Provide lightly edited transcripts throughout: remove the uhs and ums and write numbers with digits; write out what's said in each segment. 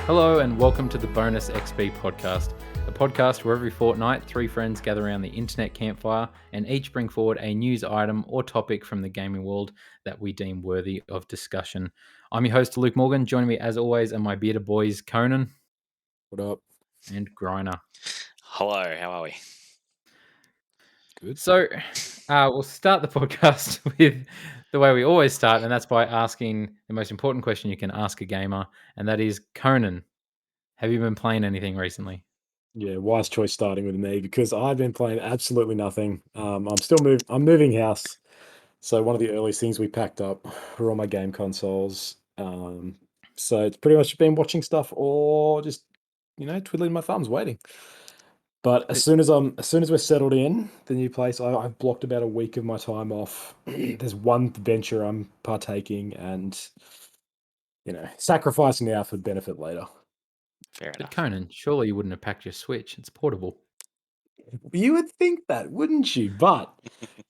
Hello and welcome to the Bonus XP podcast, a podcast where every fortnight three friends gather around the internet campfire and each bring forward a news item or topic from the gaming world that we deem worthy of discussion. I'm your host, Luke Morgan. Joining me as always are my bearded boys, Conan What up? and Griner. Hello, how are we? Good. So we'll start the podcast with the way we always start, and that's by asking the most important question you can ask a gamer, and that is, Conan, have you been playing anything recently? Yeah, wise choice starting with me because I've been playing absolutely nothing. I'm moving house, so one of the earliest things we packed up were all my game consoles. So it's pretty much been watching stuff or just twiddling my thumbs waiting. But as soon as we're settled in the new place, I've blocked about a week of my time off. There's one venture I'm partaking, and sacrifice now for benefit later. Fair But enough. Conan, surely you wouldn't have packed your Switch. It's portable. You would think that, wouldn't you? But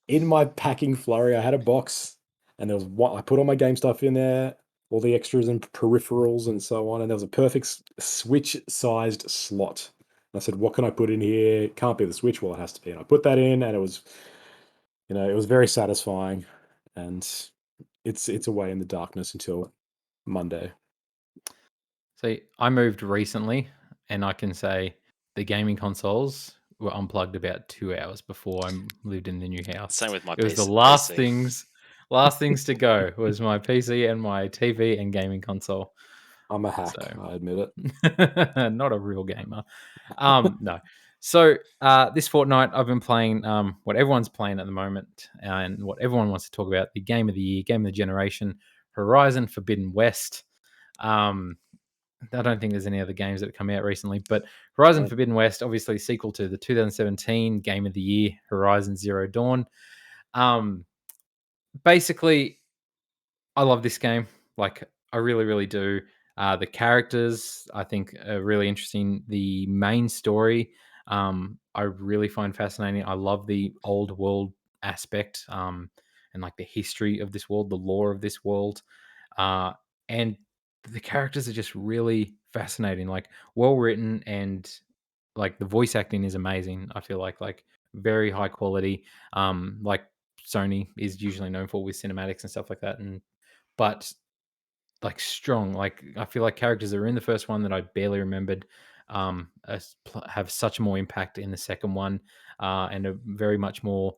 in my packing flurry, I had a box, and there was what I put all my game stuff in there, all the extras and peripherals and so on, and there was a perfect Switch-sized slot. And I said, "What can I put in here? It can't be the Switch. Well, it has to be." And I put that in, and it was very satisfying. And it's away in the darkness until Monday. See, I moved recently, and I can say the gaming consoles were unplugged about 2 hours before I lived in the new house. Same with my It was the PC. last things to go was my PC and my TV and gaming console. I'm a hack, So I admit it. not a real gamer. No. So this fortnight, I've been playing what everyone's playing at the moment, and what everyone wants to talk about: the game of the year, game of the generation, Horizon Forbidden West. I don't think there's any other games that have come out recently, but Horizon Right. Forbidden West, obviously sequel to the 2017 Game of the Year, Horizon Zero Dawn. Basically, I love this game. Like, I really, really do. The characters, I think, are really interesting. The main story, I really find fascinating. I love the old world aspect, and like the history of this world, the lore of this world, and the characters are just really fascinating. Like, well written, and like the voice acting is amazing. I feel like very high quality. Like Sony is usually known for with cinematics and stuff like that, and but like strong. Like, I feel like characters that are in the first one that I barely remembered have such more impact in the second one, and are very much more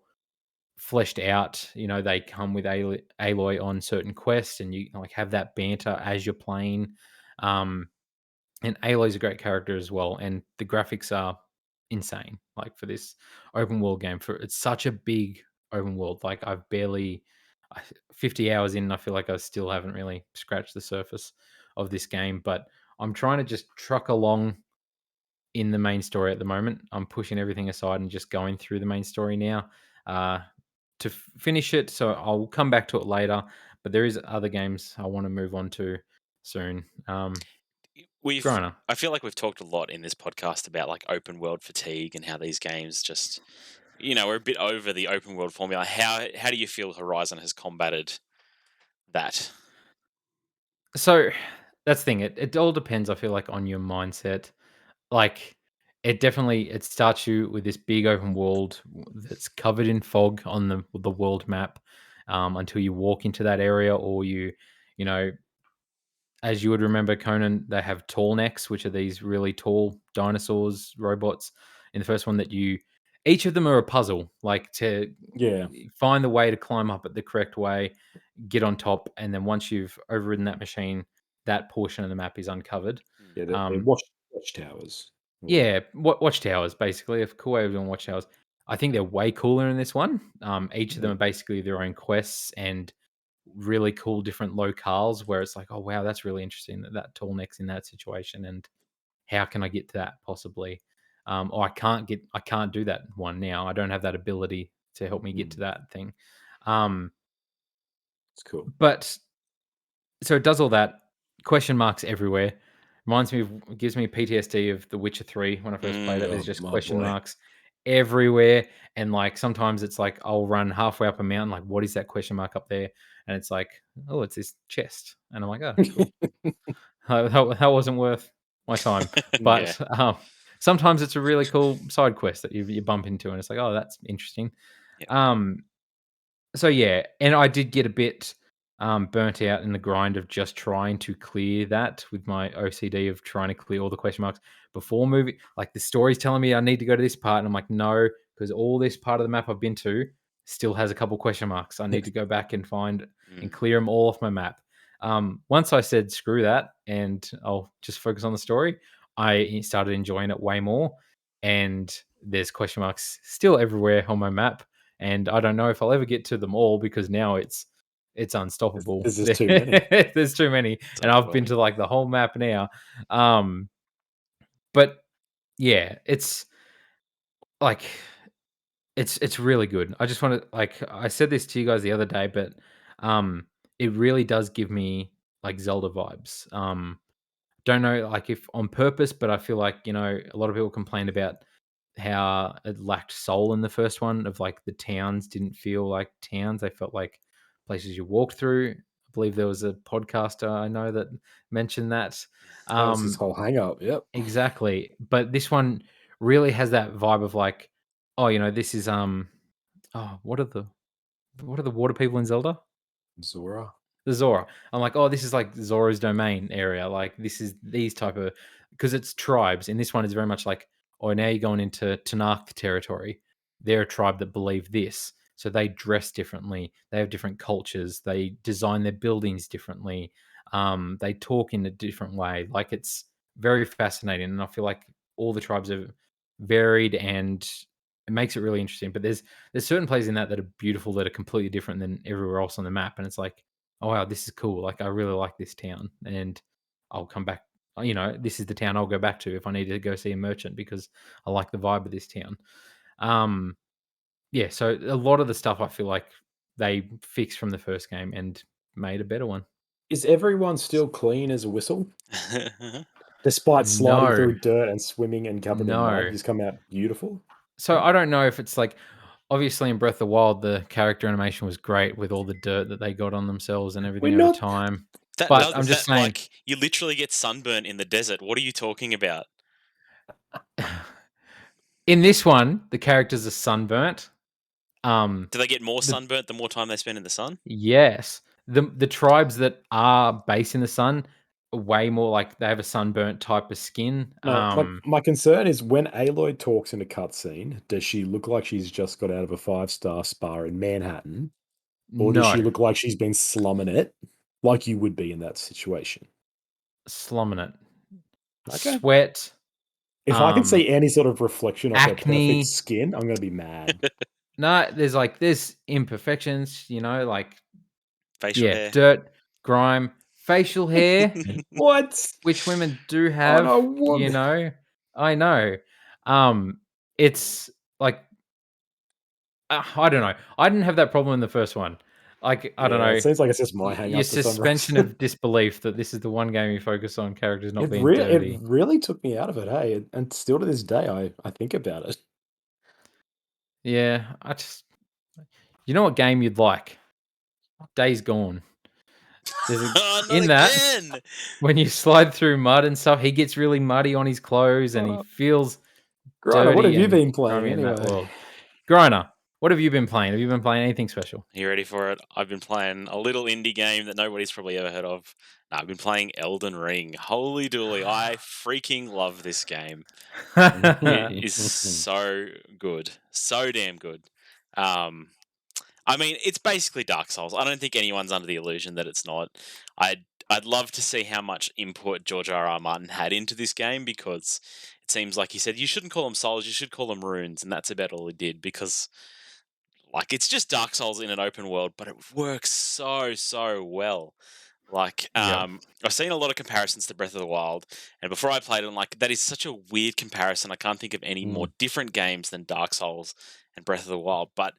fleshed out. They come with Aloy on certain quests, and you like have that banter as you're playing. Um, and Aloy's a great character as well, and the graphics are insane. Like, for this open world game, for it's such a big open world. Like, 50 hours in, I feel like I still haven't really scratched the surface of this game. But I'm trying to just truck along in the main story at the moment. I'm pushing everything aside and just going through the main story now uh, to finish it. So I'll come back to it later. But there is other games I want to move on to soon. Griner. I feel like we've talked a lot in this podcast about like open world fatigue and how these games just we're a bit over the open world formula. How do you feel Horizon has combated that? So that's the thing. It all depends, I feel like, on your mindset. Like, it starts you with this big open world that's covered in fog on the world map, until you walk into that area, or you know, as you would remember, Conan, they have tall necks, which are these really tall dinosaurs, robots. In the first one, each of them are a puzzle, like to Yeah, find the way to climb up it the correct way, get on top, and then once you've overridden that machine, that portion of the map is uncovered. yeah, they're Um, watchtowers. Or yeah, watchtowers, basically, a cool way of doing watchtowers. I think they're way cooler in this one. Each of them yeah. are basically their own quests and really cool different locales where it's like, oh wow, that's really interesting that tall neck's in that situation, and how can I get to that possibly? Or I can't do that one now. I don't have that ability to help me get to Mm, that thing. Um, it's cool. but so it does all that. Question marks everywhere. Gives me PTSD of The Witcher 3 when I first played it. Mm, There's Oh just my question boy. marks everywhere. And like sometimes it's like I'll run halfway up a mountain, like, what is that question mark up there? And it's like, oh, it's this chest. And I'm like, oh, cool. That wasn't worth my time. Yeah. But sometimes it's a really cool side quest that you bump into, and it's like, oh, that's interesting. Yep. Um, so yeah, and I did get a bit burnt out in the grind of just trying to clear that with my OCD of trying to clear all the question marks before moving. Like the story's telling me I need to go to this part, and I'm like, no, because all this part of the map I've been to still has a couple question marks. I need to go back and find and Mm. clear them all off my map. Once I said screw that and I'll just focus on the story, I started enjoying it way more. And there's question marks still everywhere on my map, and I don't know if I'll ever get to them all because now it's unstoppable. There's just too many. There's too many, It's and I've been overwhelming. to like the whole map now. Um, but yeah, it's like it's really good. I just want to like I said this to you guys the other day, but um, it really does give me like Zelda vibes. Don't know like if on purpose, but I feel like a lot of people complain about how it lacked soul in the first one. Of like the towns didn't feel like towns; they felt like places you walked through. I believe there was a podcaster I know that mentioned that. That was his Um, whole hang up. Yep. exactly, but this one really has that vibe of like, oh, this is oh, what are the water people in Zelda? Zora. The Zora. I'm like, oh, this is like Zora's domain area. Like this is these type of because it's tribes. And this one is very much like, oh, now you're going into Tanakh territory. They're a tribe that believe this. So they dress differently. They have different cultures. They design their buildings differently. They talk in a different way. Like it's very fascinating. And I feel like all the tribes are varied and it makes it really interesting. But there's certain places in that are beautiful that are completely different than everywhere else on the map. And it's like, oh wow, this is cool. Like I really like this town, and I'll come back. This is the town I'll go back to if I need to go see a merchant because I like the vibe of this town. Um, yeah, so a lot of the stuff I feel like they fixed from the first game and made a better one. Is everyone still clean as a whistle? Despite sliding No, through dirt and swimming and covered in mud, no. you just come out beautiful? So I don't know if it's like obviously in Breath of the Wild the character animation was great with all the dirt that they got on themselves and We're everything over not time. That But does I'm just that saying like you literally get sunburnt in the desert. What are you talking about? in this one, the characters are sunburnt. Do they get more The sunburnt the more time they spend in the sun? Yes. The tribes that are based in the sun are way more like they have a sunburnt type of skin. no, like, my concern is when Aloy talks in a cutscene, does she look like she's just got out of a five-star spa in Manhattan, or does she No, look like she's been slumming it like you would be in that situation? slumming it. Okay. Sweat, If I can um, see any sort of reflection off her perfect acne. skin, I'm gonna be mad. No, there's imperfections, like Facial yeah, hair. dirt, grime, facial hair, What? which women do On have, a woman. I know. Um, it's like I don't know. I didn't have that problem in the first one. Like, I don't Yeah, it know, seems like it's just my hang your up for some suspension reason. of disbelief that this is the one game you focus on characters not It being rea it dirty. really took me out of it, hey, and still to this day, I think about it. Yeah, you know what game you'd like? Days Gone. There's a Oh, not in that again! when you slide through mud and stuff, he gets really muddy on his clothes and he Uh, feels Griner, what have dirty you and been playing grimy in that anyway? world. Griner, what have you been playing? Have you been playing anything special? You ready for it? I've been playing a little indie game that nobody's probably ever heard of. No, I've been playing Elden Ring. Holy dooly, I freaking love this game. It is so good. So damn good. Um, I mean, it's basically Dark Souls. I don't think anyone's under the illusion that it's not. I'd love to see how much input George R. Martin had into this game because it seems like he said you shouldn't call them souls, you should call them runes, and that's about all he did because like it's just Dark Souls in an open world, but it works so well. Like, Yep. I've seen a lot of comparisons to Breath of the Wild, and before I played it, I'm like, that is such a weird comparison. I can't think of any more Mm. different games than Dark Souls and Breath of the Wild. But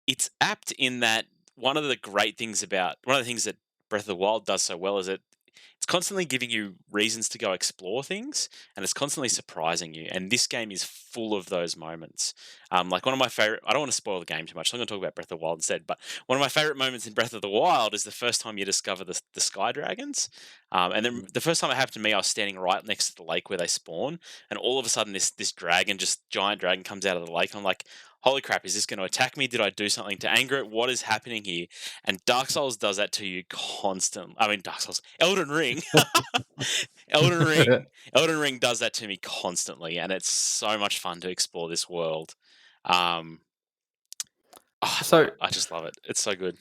it's apt in that one of the things that Breath of the Wild does so well is it's constantly giving you reasons to go explore things, and it's constantly surprising you. And this game is full of those moments. Like one of my favorite. I don't want to spoil the game too much. So I'm going to talk about Breath of the Wild instead. But one of my favorite moments in Breath of the Wild is the first time you discover the sky dragons. And then the first time it happened to me, I was standing right next to the lake where they spawn, and all of a sudden this dragon, just giant dragon, comes out of the lake. And I'm like, holy crap, is this going to attack me? Did I do something to anger it? What is happening here? And Dark Souls does that to you constantly. I mean, Dark Souls, Elden Ring, Elden Ring, Elden Ring does that to me constantly, and it's so much fun to explore this world. Um, I love So it. I just love it. It's so good.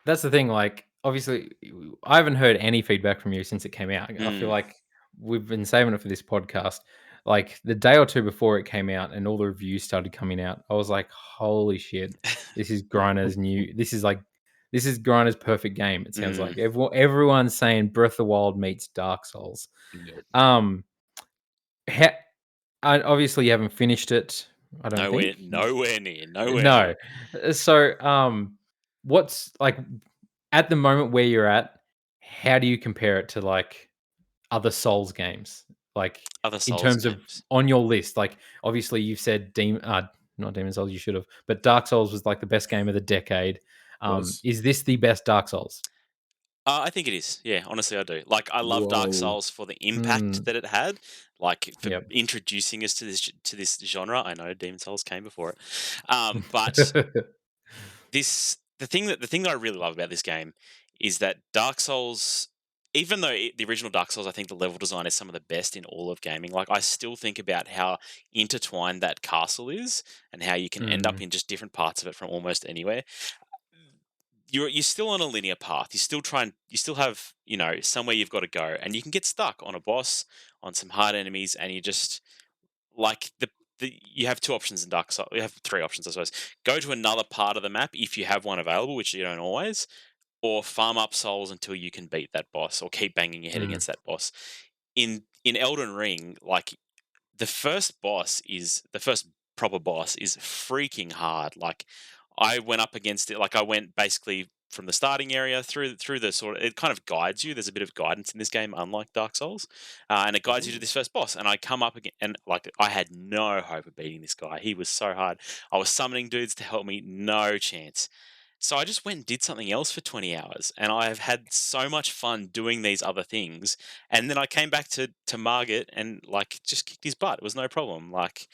that's the thing. Like, obviously, I haven't heard any feedback from you since it came out. I feel like we've been saving it for this podcast. Like the day or two before it came out, and all the reviews started coming out, I was like, "Holy shit! This is Griner's new. This is Griner's perfect game." It sounds like everyone's saying Breath of the Wild meets Dark Souls. Yep. Ha- obviously, you haven't finished it. I don't Nowhere, think. nowhere near, nowhere No. near. So, what's like at the moment where you're at? How do you compare it to like other Souls games? Like Other in Souls terms of games. on your list, like obviously you've said not Demon Souls, you should have, but Dark Souls was like the best game of the decade. Was. Is this the best Dark Souls? I think it is. Yeah, honestly, I do. Like, I love Dark Whoa. Souls for the impact Mm, that it had, like for yep. introducing us to this genre. I know Demon Souls came before it, but the thing that I really love about this game is that Dark Souls, even though the original Dark Souls, I think the level design is some of the best in all of gaming. Like, I still think about how intertwined that castle is, and how you can end up Mm, in just different parts of it from almost anywhere. You're still on a linear path. You still have, somewhere you've got to go, and you can get stuck on a boss, on some hard enemies, and you just like you have two options in Dark Souls. You have three options, I suppose. Go to another part of the map if you have one available, which you don't always, or farm up souls until you can beat that boss, or keep banging your head mm, against that boss. In Elden Ring, like, the first proper boss is freaking hard. Like, I went up against it. Like, I went basically from the starting area through the sort of, it kind of guides you. There's a bit of guidance in this game, unlike Dark Souls, and it guides you to Ooh. this first boss. And I come up again, and like, I had no hope of beating this guy. He was so hard. I was summoning dudes to help me, no chance. So I just went and did something else for 20 hours, and I have had so much fun doing these other things. And then I came back to Margit and like just kicked his butt. It was no problem. Like,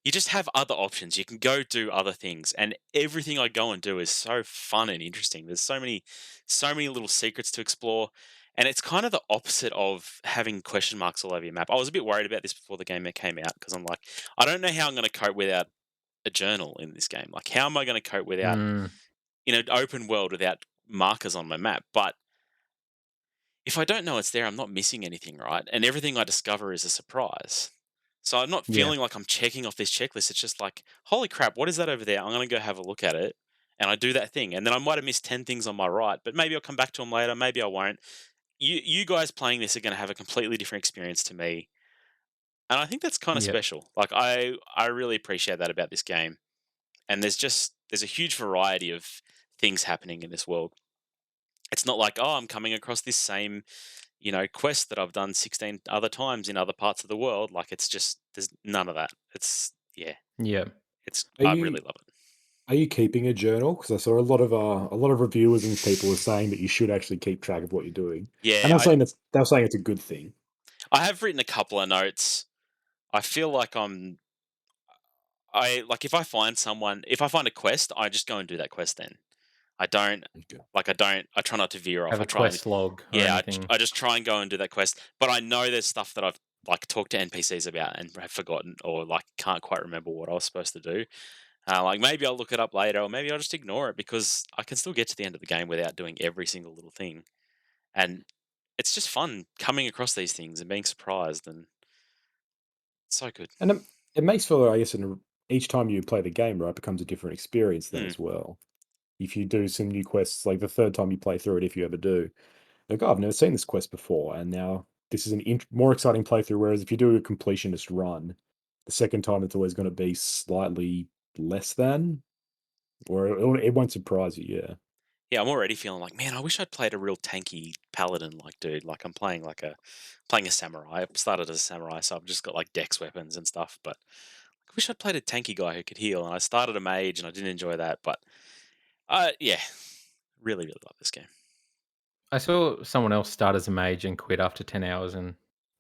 you just have other options. You can go do other things, and everything I go and do is so fun and interesting. There's so many little secrets to explore, and it's kind of the opposite of having question marks all over your map. I was a bit worried about this before the game came out, because I'm like, I don't know how I'm going to cope without a journal in this game. Like, how am I going to cope without, mm, open world, without markers on my map? But if I don't know it's there, I'm not missing anything, right? And everything I discover is a surprise. So I'm not yeah. feeling like I'm checking off this checklist. It's just like, holy crap, what is that over there? I'm going to go have a look at it. And I do that thing. And then I might have missed 10 things on my right, but maybe I'll come back to them later. Maybe I won't. You guys playing this are going to have a completely different experience to me. And I think that's kind of Yep. special. Like, I really appreciate that about this game. And there's a huge variety of things happening in this world. It's not like, oh, I'm coming across this same, quest that I've done 16 other times in other parts of the world. Like, it's just, there's none of that. It's, yeah, Yep. Are I you really love it. are you keeping a journal? Because I saw a lot of reviewers and people were saying that you should actually keep track of what you're doing, and Yeah, they were saying it's a good thing. I have written a couple of notes. I feel like if I find a quest, I just go and do that quest then. I don't, Okay. I try not to veer off. Have I a try and, quest log or yeah, anything. I just try and go and do that quest. But I know there's stuff that I've like talked to NPCs about and have forgotten, or like can't quite remember what I was supposed to do. Like, maybe I'll look it up later, or maybe I'll just ignore it, because I can still get to the end of the game without doing every single little thing. And it's just fun coming across these things and being surprised, and it's so good. And it makes for, I guess, each time you play the game, right, becomes a different experience then Mm, as well. If you do some new quests, like the third time you play through it, if you ever do, like, oh, I've never seen this quest before, and now this is an more exciting playthrough. Whereas if you do a completionist run, the second time it's always going to be slightly less than, or it won't surprise you. Yeah. Yeah, I'm already feeling like, man, I wish I'd played a real tanky paladin, like dude. Like I'm playing a samurai. I started as a samurai, so I've just got like dex weapons and stuff. But I wish I'd played a tanky guy who could heal. And I started a mage, and I didn't enjoy that. But yeah, really, really love this game. I saw someone else start as a mage and quit after 10 hours and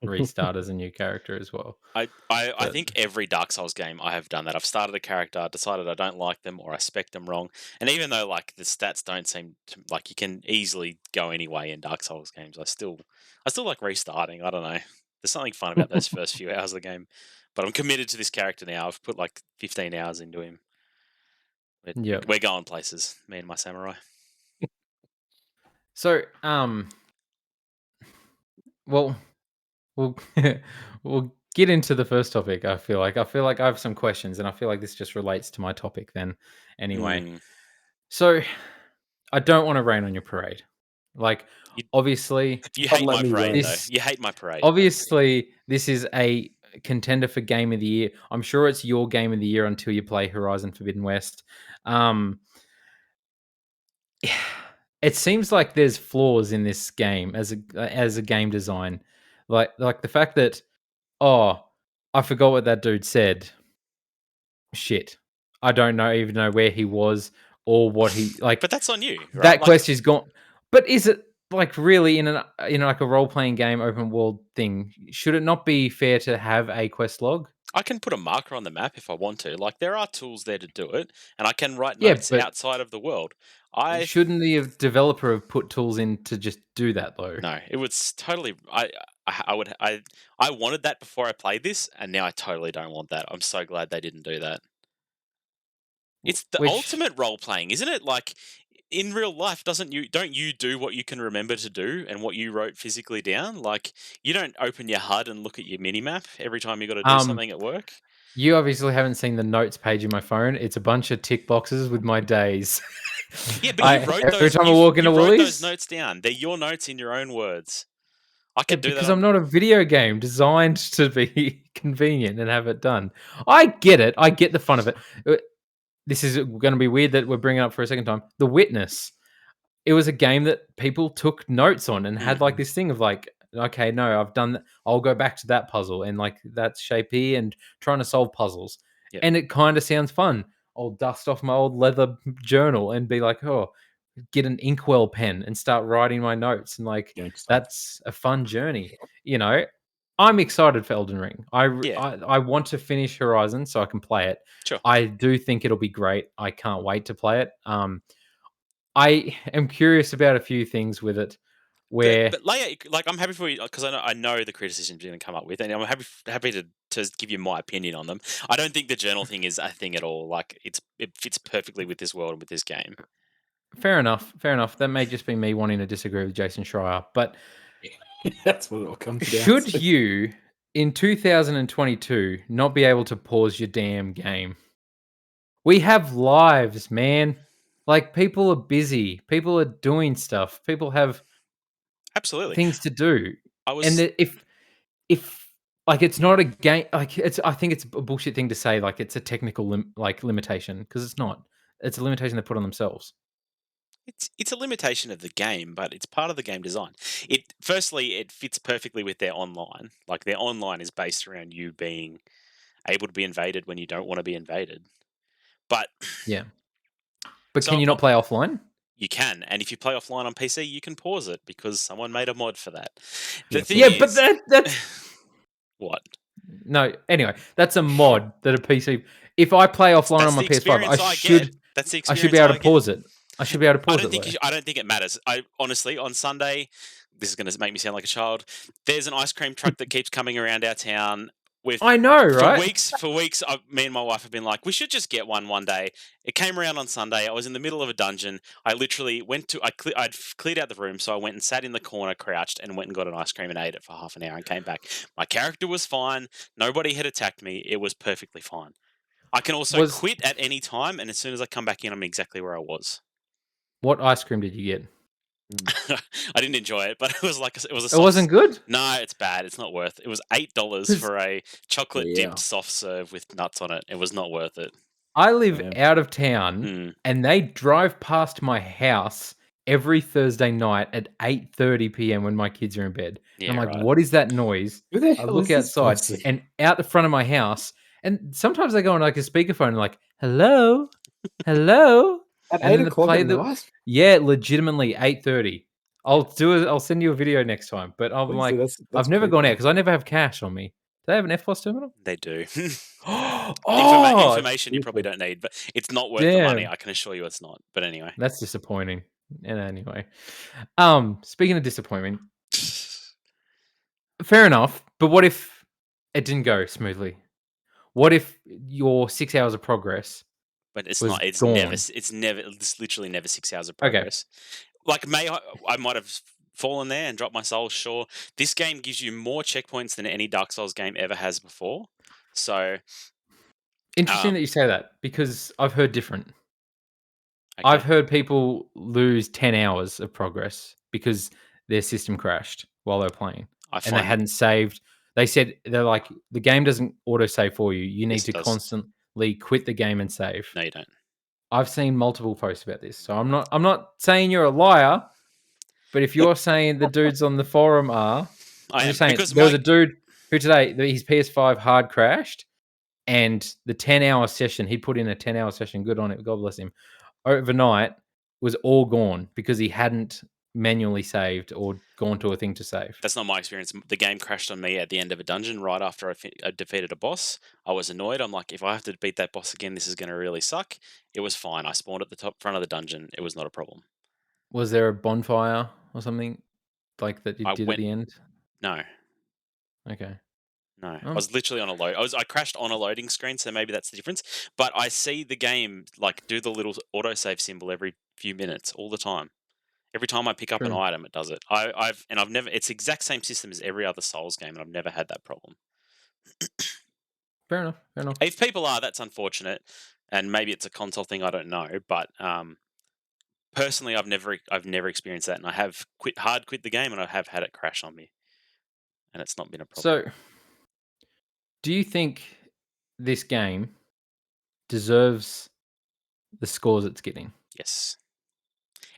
restart as a new character as well. I But think every Dark Souls game I have done that. I've started a character, decided I don't like them, or I spec them wrong. And even though like the stats don't seem to, like you can easily go any way in Dark Souls games, I still like restarting. I don't know. There's something fun about those first few hours of the game. But I'm committed to this character now. I've put like 15 hours into him. yeah. We're going places, me and my samurai. So, well, we'll we'll get into the first topic. I feel like I have some questions, and I feel like this just relates to my topic. Then, anyway, Mm. so I don't want to rain on your parade. Like, You, obviously, you Don't hate let my me parade rain. though. this You hate my parade. obviously this is a contender for game of the year. I'm sure it's your game of the year until you play Horizon Forbidden West. Um, it seems like there's flaws in this game as a game design, like the fact that oh, I forgot what that dude said. Shit, I don't even know where he was or what he like. But that's on you, right? That Like quest is gone. But is it like really in like a role playing game open world thing? Should it not be fair to have a quest log? I can put a marker on the map if I want to. Like there are tools there to do it, and I can write Yeah, notes but outside of the world. I shouldn't the developer have put tools in to just do that though? No, it was totally. I wanted that before I played this, and now I totally don't want that. I'm so glad they didn't do that. It's the Which ultimate role playing, isn't it? Like in real life, don't you do what you can remember to do and what you wrote physically down? Like you don't open your HUD and look at your mini map every time you got to do um something at work. you obviously haven't seen the notes page in my phone. It's a bunch of tick boxes with my days. Yeah, but you I wrote every those. time I walk You into wrote those Woolies, notes down. They're your notes in your own words. I yeah, could do that because I'm on. not a video game designed to be convenient and have it done. I get it. I get the fun of it. This is going to be weird that we're bringing it up for a second time. The Witness. It was a game that people took notes on and had Mm, like this thing of like, okay, no, I've done that. I'll go back to that puzzle and like that's shapey and trying to solve puzzles. yeah, And it kind of sounds fun. I'll dust off my old leather journal and be like, oh, get an inkwell pen and start writing my notes. And like, Gangster. that's a fun journey. You know, I'm excited for Elden Ring. yeah, I want to finish Horizon so I can play it. sure. I do think it'll be great. I can't wait to play it. I am curious about a few things with it where But like I'm happy for you because I know the criticisms you're going to come up with, and I'm happy to give you my opinion on them. I don't think the journal thing is a thing at all. Like it fits perfectly with this world and with this game. fair enough, fair enough. That may just be me wanting to disagree with Jason Schreier, but That's what it all comes down should to. you in 2022 not be able to pause your damn game? We have lives, man. Like people are busy, people are doing stuff, people have Absolutely. things to do. I And was that if like it's not a game like it's I think it's a bullshit thing to say like it's a technical limitation because it's not. It's a limitation they put on themselves. it's a limitation of the game, but it's part of the game design. It fits perfectly with their online. Like their online is based around you being able to be invaded when you don't want to be invaded. But Yeah. But can so you not play offline? you can, and if you play offline on PC, you can pause it because someone made a mod for that. The Yeah, thing Yeah, but is, that's what? no. Anyway, that's a mod that a PC. If I play offline on That's my the PS5, experience I get. That's the I should experience be able I to get. pause it. I should be able to pause it though. I don't think it matters. I honestly, on Sunday, this is going to make me sound like a child. There's an ice cream truck that keeps coming around our town. With I know, for right? weeks, me and my wife have been like, we should just get one day. It came around on Sunday. I was in the middle of a dungeon. I literally I'd cleared out the room, so I went and sat in the corner, crouched, and went and got an ice cream and ate it for half an hour and came back. My character was fine. Nobody had attacked me. It was perfectly fine. I can also Was quit at any time, and as soon as I come back in, I'm exactly where I was. what ice cream did you get? I didn't enjoy it, but it was like it was a It wasn't soft. good. No, it's bad. It's not worth. It was $8 'Cause for a chocolate Yeah. dipped soft serve with nuts on it. It was not worth it. I live Yeah. out of town, Mm. and they drive past my house every Thursday night at 8:30 PM when my kids are in bed. And I'm Yeah, like, right. "What is that noise?" Who the I hell look is this outside, person? and out the front of my house, and sometimes they go on, like, a speakerphone and like, "Hello? Hello?" At And then they 8 o'clock play at the night? yeah, legitimately 8:30. I'll send you a video next time, but I'm Please do, like, that's I've never gone out creepy. because I never have cash on me. Do they have an FPOS terminal? They do. Oh, Information you probably Stupid. don't need, but it's not worth the money. damn. I can assure you it's not. But anyway. That's disappointing. And anyway, speaking of disappointment, fair enough. But what if it didn't go smoothly? What if your 6 hours of progress But it's was not. It's never. gone? It's never. It's literally never 6 hours of Okay, progress. Like, I might have fallen there and dropped my soul. Sure, this game gives you more checkpoints than any Dark Souls game ever has before. So, interesting um, that you say that because I've heard different. I've okay, heard people lose 10 hours of progress because their system crashed while they were playing I and they find hadn't saved. They said they're like, the game doesn't auto save for you. You need yes, it to does. constantly quit the game and save. No, you don't. I've seen multiple posts about this. So I'm not saying you're a liar, but if Look, you're saying the dudes on the forum are, I I'm am just saying because there was my a dude who today his PS5 hard crashed and the 10-hour session, he put in a 10-hour session, good on it, God bless him, overnight was all gone because he hadn't manually saved or gone to a thing to save. that's not my experience. The game crashed on me at the end of a dungeon right after I defeated a boss. I was annoyed. I'm like, if I have to beat that boss again, this is going to really suck. It was fine. I spawned at the top front of the dungeon. It was not a problem. Was there a bonfire or something like that you I did at went the end? no, Okay. no. I Um, was literally on a load. I crashed on a loading screen, so maybe that's the difference. But I see the game like do the little autosave symbol every few minutes, all the time. Every time I pick up an true. item, it does it. I've never. It's the exact same system as every other Souls game, and I've never had that problem. Fair enough. Fair enough. If people are, that's unfortunate, and maybe it's a console thing. I don't know, but personally, I've never experienced that, and I have quit the game, and I have had it crash on me, and it's not been a problem. So, do you think this game deserves the scores it's getting? Yes,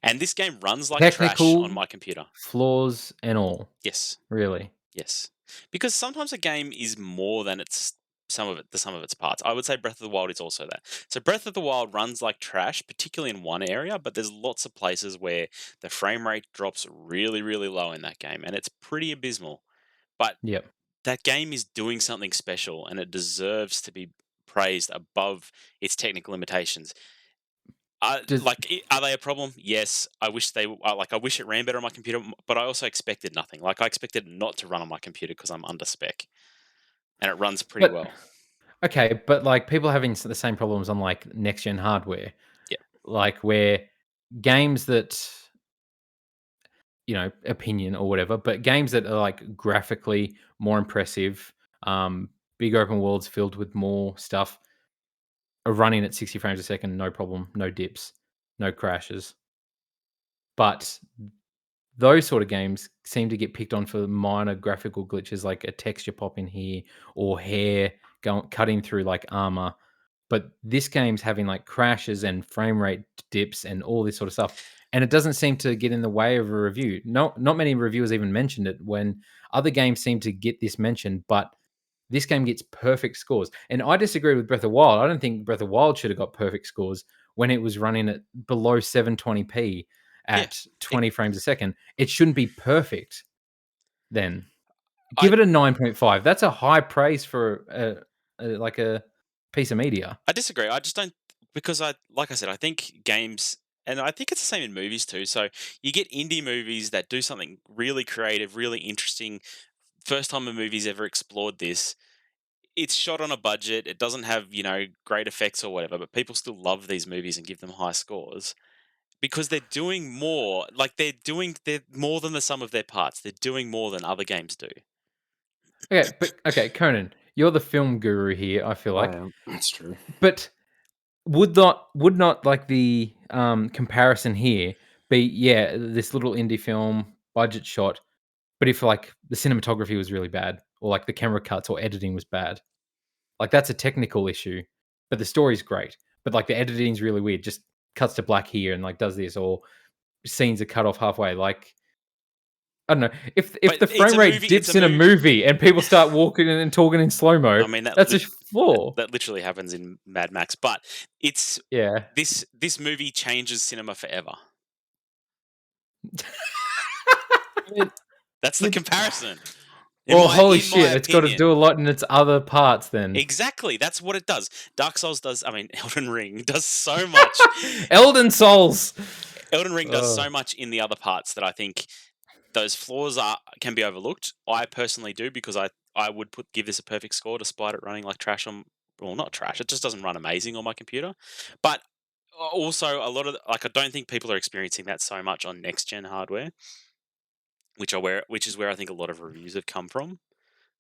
and this game runs like trash on Technical my computer. flaws and all, Yes, really. yes, because sometimes a game is more than the sum of its parts. I would say Breath of the Wild is also that. So Breath of the Wild runs like trash, particularly in one area, but there's lots of places where the frame rate drops really, really low in that game, and it's pretty abysmal. But Yep. that game is doing something special, and it deserves to be praised above its technical limitations. Does Are they a problem? Yes. I wish I wish it ran better on my computer, but I also expected nothing. Like, I expected it not to run on my computer because I'm under spec, and it runs pretty but well. okay, but like people having the same problems on like next gen hardware, Yeah. like where games that opinion or whatever, but games that are like graphically more impressive, big open worlds filled with more stuff are running at 60 frames a second, no problem, no dips, no crashes. But those sort of games seem to get picked on for minor graphical glitches, like a texture pop in here or hair cutting through like armor. But this game's having like crashes and frame rate dips and all this sort of stuff. And it doesn't seem to get in the way of a review. No, not many reviewers even mentioned it when other games seem to get this mentioned, but this game gets perfect scores. And I disagree with Breath of Wild. I don't think Breath of Wild should have got perfect scores when it was running at below 720p Yeah. at 20 frames a second. It shouldn't be perfect then. I Give it a 9.5. That's a high praise for like a piece of media. I disagree. I just don't, because like I said, I think games, and I think it's the same in movies too. So you get indie movies that do something really creative, really interesting. First time a movie's ever explored this. It's shot on a budget. It doesn't have, great effects or whatever, but people still love these movies and give them high scores because they're doing more. Like, they're more than the sum of their parts. They're doing more than other games do. Okay, but okay, Conan, you're the film guru here, I feel I like. am. That's true. But would not like the comparison here be this little indie film budget shot, but if like the cinematography was really bad or like the camera cuts or editing was bad. Like that's a technical issue, but the story's great. But like the editing's really weird, just cuts to black here and like does this or scenes are cut off halfway. Like, I don't know. If But the it's frame a rate movie- it's dips a in a movie. movie and people start walking and talking in slow mo, I mean, that's a flaw. that literally happens in Mad Max. But it's Yeah. this movie changes cinema forever. I mean, That's the It- comparison. Well, holy in my shit! It's got to opinion. do a lot in its other parts. Then Exactly, that's what it does. Dark Souls does. I mean, Elden Ring does so much. Elden Souls. Elden Ring does so much in the other parts that I think those flaws can be overlooked. I personally do, because I would give this a perfect score despite it running like trash on. Well, not trash. It just doesn't run amazing on my computer. But also, a lot of I don't think people are experiencing that so much on next gen hardware, which is where I think a lot of reviews have come from.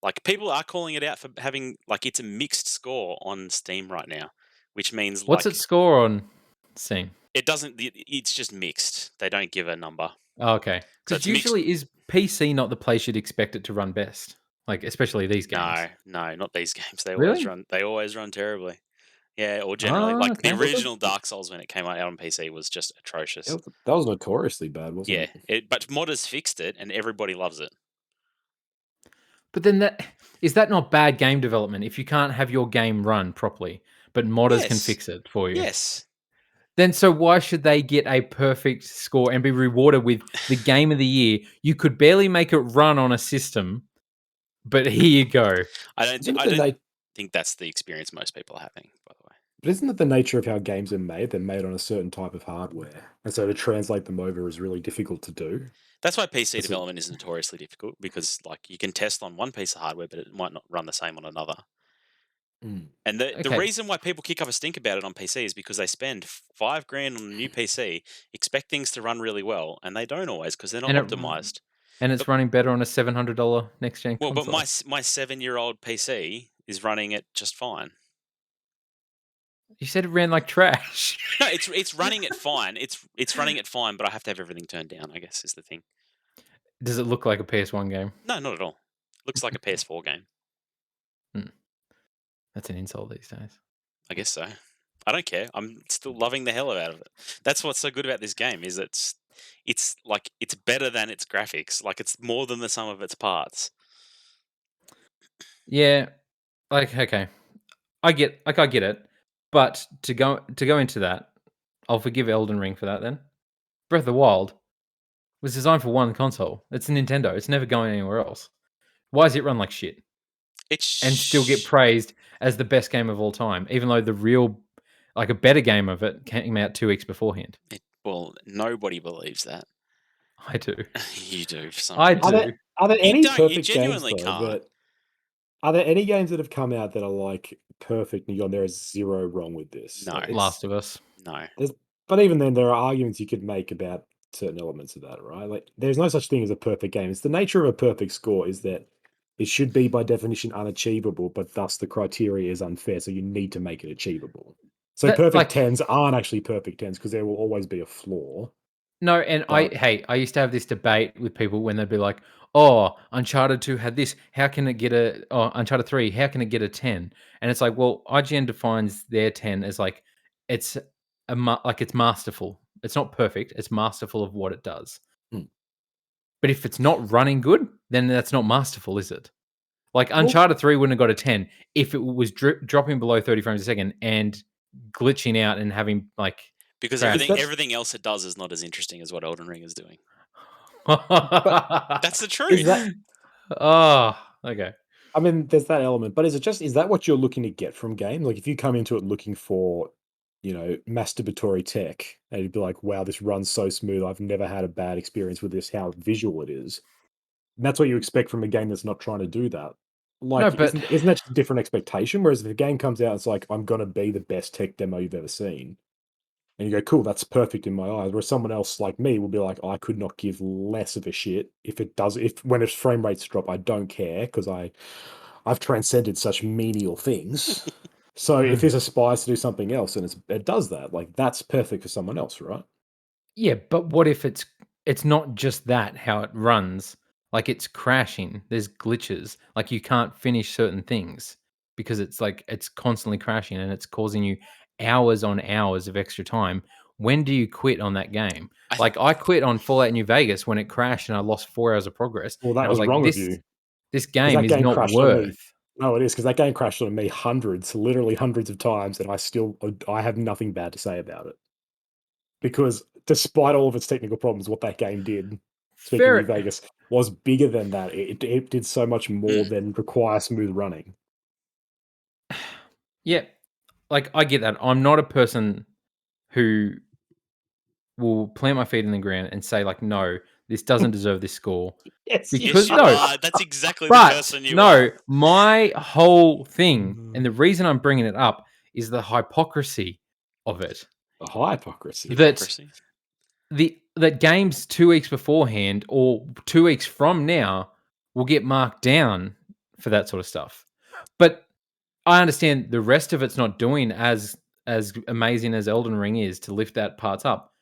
Like, people are calling it out for having, like, it's a mixed score on Steam right now, which means What's like its score on Steam? it doesn't. It's just mixed. They don't give a number. Oh, okay, So because it's mixed. usually is PC not the place you'd expect it to run best? Like, especially these games. No, not these games. Really? They always run terribly. Yeah, or generally, Ah, like the okay. original Dark Souls when it came out on PC was just atrocious. that was notoriously bad, wasn't Yeah, it? but modders fixed it, and everybody loves it. But then that not bad game development if you can't have your game run properly, but modders can Yes. fix it for you? Yes. Then so why should they get a perfect score and be rewarded with the game of the year? You could barely make it run on a system, but here you go. I don't think that's the experience most people are having, by the way. But isn't it the nature of how games are made? They're made on a certain type of hardware, and so to translate them over is really difficult to do. That's why PC development is notoriously difficult, because like you can test on one piece of hardware, but it might not run the same on another. And the reason why people kick up a stink about it on PC is because they spend $5,000 on a new PC, expect things to run really well, and they don't always, because they're not optimized. And it's running better on a $700 next gen console. Well, but my 7-year-old PC is running it just fine. You said it ran like trash. No, it's running it fine. It's running it fine, but I have to have everything turned down, I guess, is the thing. Does it look like a PS1 game? No, not at all. Looks like a PS4 game. That's an insult these days. I guess so. I don't care. I'm still loving the hell out of it. That's what's so good about this game, is it's like it's better than its graphics. Like, it's more than the sum of its parts. Yeah, like, okay, I get it, but to go into that, I'll forgive Elden Ring for that. Then Breath of the Wild was designed for one console. It's a Nintendo. It's never going anywhere else. Why does it run like shit and still get praised as the best game of all time, even though the real, like, a better game of it came out 2 weeks beforehand? Well, nobody believes that. I do. You do for some I reason. do. Are there any You perfect genuinely games though, can't. are there any games that have come out that are like perfect and you're gone, there is zero wrong with this? No. Like, Last of Us. No. But even then, there are arguments you could make about certain elements of that, right? Like, there's no such thing as a perfect game. It's the nature of a perfect score is that it should be by definition unachievable, but thus the criteria is unfair, so you need to make it achievable. So perfect tens aren't actually perfect tens because there will always be a flaw. No, and I used to have this debate with people when they'd be like, "Oh, Uncharted 2 had this. How can it get Uncharted 3, how can it get a 10?" And it's like, well, IGN defines their 10 as like it's it's masterful. It's not perfect. It's masterful of what it does. But if it's not running good, then that's not masterful, is it? Like, Uncharted 3 wouldn't have got a 10 if it was dropping below 30 frames a second and glitching out and having like Because everything else it does is not as interesting as what Elden Ring is doing. But That's the truth. Okay. I mean, there's that element, but is that what you're looking to get from game? Like, if you come into it looking for, masturbatory tech, and you'd be like, wow, this runs so smooth. I've never had a bad experience with this, how visual it is. And that's what you expect from a game that's not trying to do that. Like, No, but isn't that just a different expectation? Whereas if the game comes out, it's like, I'm going to be the best tech demo you've ever seen. And you go, cool, that's perfect in my eyes. Whereas someone else like me will be like, I could not give less of a shit when its frame rates drop, I don't care because I've transcended such menial things. So if this aspires to do something else and it does that, like, that's perfect for someone else, right? Yeah, but what if it's not just that how it runs? Like, it's crashing. There's glitches. Like, you can't finish certain things because it's constantly crashing and it's causing you hours on hours of extra time. when do you quit on that game? I Like, I quit on Fallout New Vegas when it crashed and I lost 4 hours of progress, Well, and that I was was like, wrong of "This you this because game that is game not crashed on me. worth." No, it is because that game crashed on me literally hundreds of times, and I have nothing bad to say about it. Because despite all of its technical problems, what that game did, speaking of New Fair Vegas, was bigger than that. It did so much more than require smooth running. Yeah, like, I get that. I'm not a person who will plant my feet in the ground and say, like, "No, this doesn't deserve this score." Yes, you Yes, Because you no, are. That's exactly the but person you no, are. my whole thing, and Mhm. the reason I'm bringing it up is the hypocrisy of it. The hypocrisy. That Hypocrisy. that games 2 weeks beforehand or 2 weeks from now will get marked down for that sort of stuff. But I understand the rest of it's not doing as amazing as Elden Ring is to lift that parts up.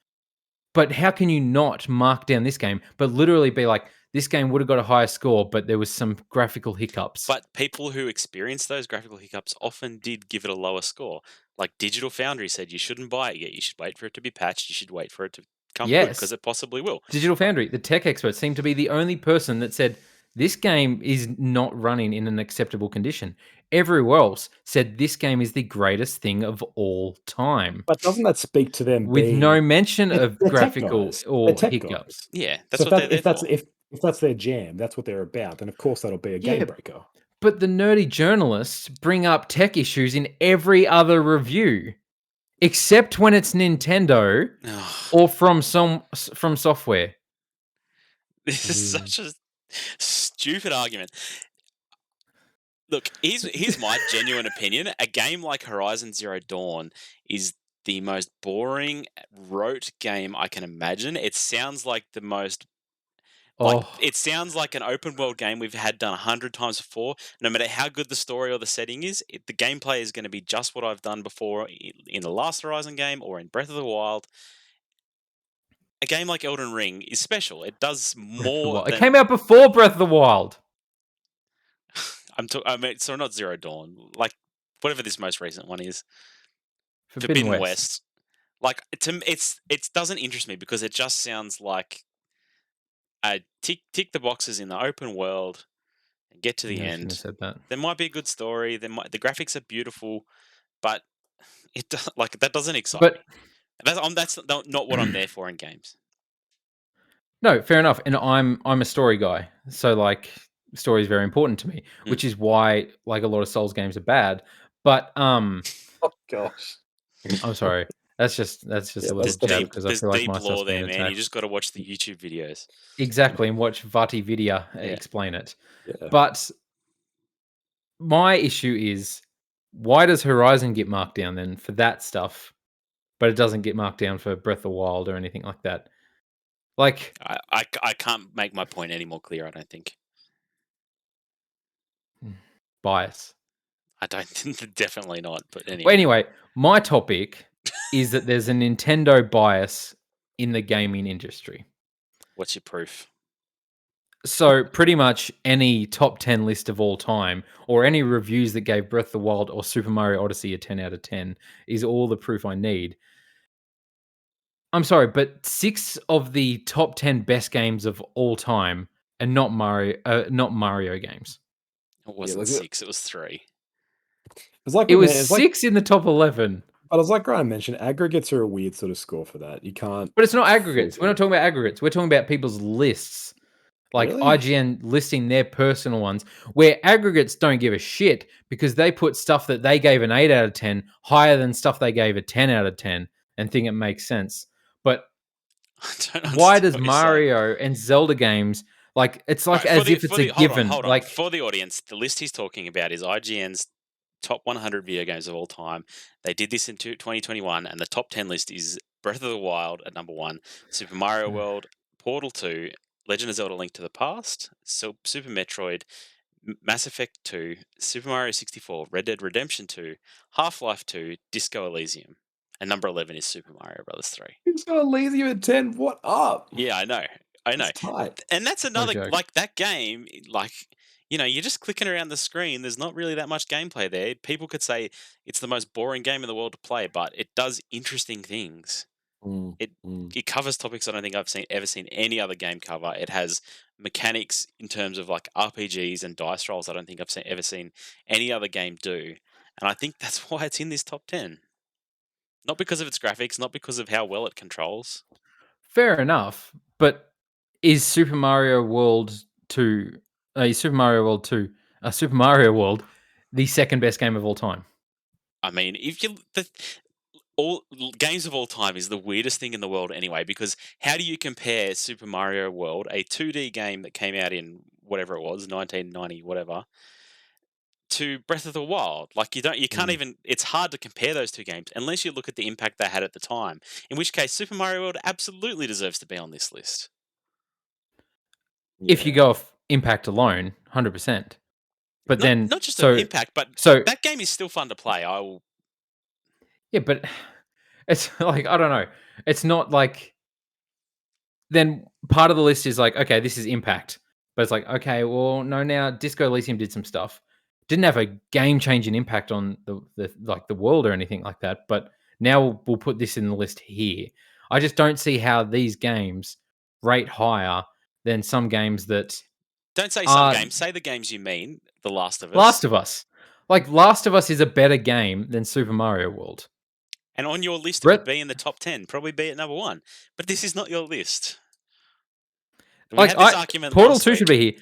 But how can you not mark down this game, but literally be like, "This game would have got a higher score, but there was some graphical hiccups." But people who experienced those graphical hiccups often did give it a lower score. Like Digital Foundry said, you shouldn't buy it yet. You should wait for it to be patched. You should wait for it to come good because Yes. it possibly will. Digital Foundry, the tech expert, seemed to be the only person that said, "This game is not running in an acceptable condition." Everyone else said this game is the greatest thing of all time, But doesn't that speak to them with no being mention of they're tech graphical guys. They're or tech guys. hiccups. Yeah, So that's what they're there for. if that's their jam, that's what they're about, then of course that'll be a game Yeah, breaker. but the nerdy journalists bring up tech issues in every other review, except when it's Nintendo or from software. This is Mm. such a stupid argument. Look, here's my genuine opinion. A game like Horizon Zero Dawn is the most boring, rote game I can imagine. It sounds like the most Oh, it sounds like an open world game we've had done 100 times before. No matter how good the story or the setting is, the gameplay is going to be just what I've done before in the last Horizon game or in Breath of the Wild. A game like Elden Ring is special. It does Breath of the more Wild. It than came out before Breath of the Wild. I mean, so not Zero Dawn, like whatever this most recent one is, Forbidden Forbidden West. West. Like it doesn't interest me because it just sounds like a tick the boxes in the open world and get to the No, I shouldn't have end. said that. There might be a good story. The graphics are beautiful, but like that doesn't excite But me. That's not what I'm there for in games. no, fair enough. And I'm a story guy, so like story is very important to me, which is why like a lot of Souls games are bad. But Oh gosh. I'm sorry. That's Yeah, a little that's jab fair. because I There's feel like deep my stuff's lore being there, man. You attacked. just got to watch the YouTube videos. Exactly, and watch Vati Vidya Yeah. explain it. Yeah. But my issue is, why does Horizon get marked down then for that stuff, but it doesn't get marked down for Breath of the Wild or anything like that? Like, I can't make my point any more clear. I don't think. bias. I don't. Definitely not. But Well, anyway, anyway, my topic is that there's a Nintendo bias in the gaming industry. what's your proof? So pretty much any top 10 list of all time, or any reviews that gave Breath of the Wild or Super Mario Odyssey a 10 out of 10, is all the proof I need. I'm sorry, but 6 of the top 10 best games of all time are not Mario games. It Yeah, wasn't like, 6. It was 3. it's like It we was it's like 6 in the top 11. but it's like Ryan mentioned, aggregates are a weird sort of score for that. You can't But it's not aggregates. We're fully not talking about aggregates. We're talking about people's lists. Like Really? IGN listing their personal ones, where aggregates don't give a shit because they put stuff that they gave an 8 out of 10 higher than stuff they gave a 10 out of 10 and think it makes sense. But I don't why understand does what you're saying. Mario and Zelda games, like, it's like Right, as if it's a given. hold on. Like, For the audience, the list he's talking about is IGN's top 100 video games of all time. They did this in 2021, and the top 10 list is Breath of the Wild at number 1, Super Mario World, Portal 2, Legend of Zelda: Link to the Past, Super Metroid, Mass Effect 2, Super Mario 64, Red Dead Redemption 2, Half-Life 2, Disco Elysium, and number 11 is Super Mario Brothers 3. It's got lazy at 10. What up? Yeah, I know. I know. That's tight. And that's what a another, joke. like, that game, like, you know, you're just clicking around the screen. There's not really that much gameplay there. People could say it's the most boring game in the world to play, but it does interesting things. It it covers topics I don't think I've ever seen any other game cover. It has mechanics in terms of like RPGs and dice rolls I don't think I've ever seen any other game do. And I think that's why it's in this top 10. Not because of its graphics, not because of how well it controls. Fair enough, but is Super Mario World 2, Super Mario World 2, Super Mario World, the second best game of all time? I mean, if you all games of all time is the weirdest thing in the world anyway, because how do you compare Super Mario World, a 2D game that came out in whatever it was, 1990 whatever, to Breath of the Wild? Like you can't even, it's hard to compare those two games unless you look at the impact they had at the time. In which case Super Mario World absolutely deserves to be on this list. If you go off impact alone, 100%. But then Not just an impact, but so that game is still fun to play. I will. yeah, but it's like I don't know. It's not like then part of the list is like, okay, this is impact. But it's like, okay, well, no, now Disco Elysium did some stuff. Didn't have a game changing impact on the like the world or anything like that. But now we'll put this in the list here. I just don't see how these games rate higher than some games that Don't say some are games. Say the games you mean. The Last of Us. Last of Us. Like Last of Us is a better game than Super Mario World. And on your list, it would be in the top 10, probably be at number 1. But this is not your list. We had this argument Portal last 2 week. should be here.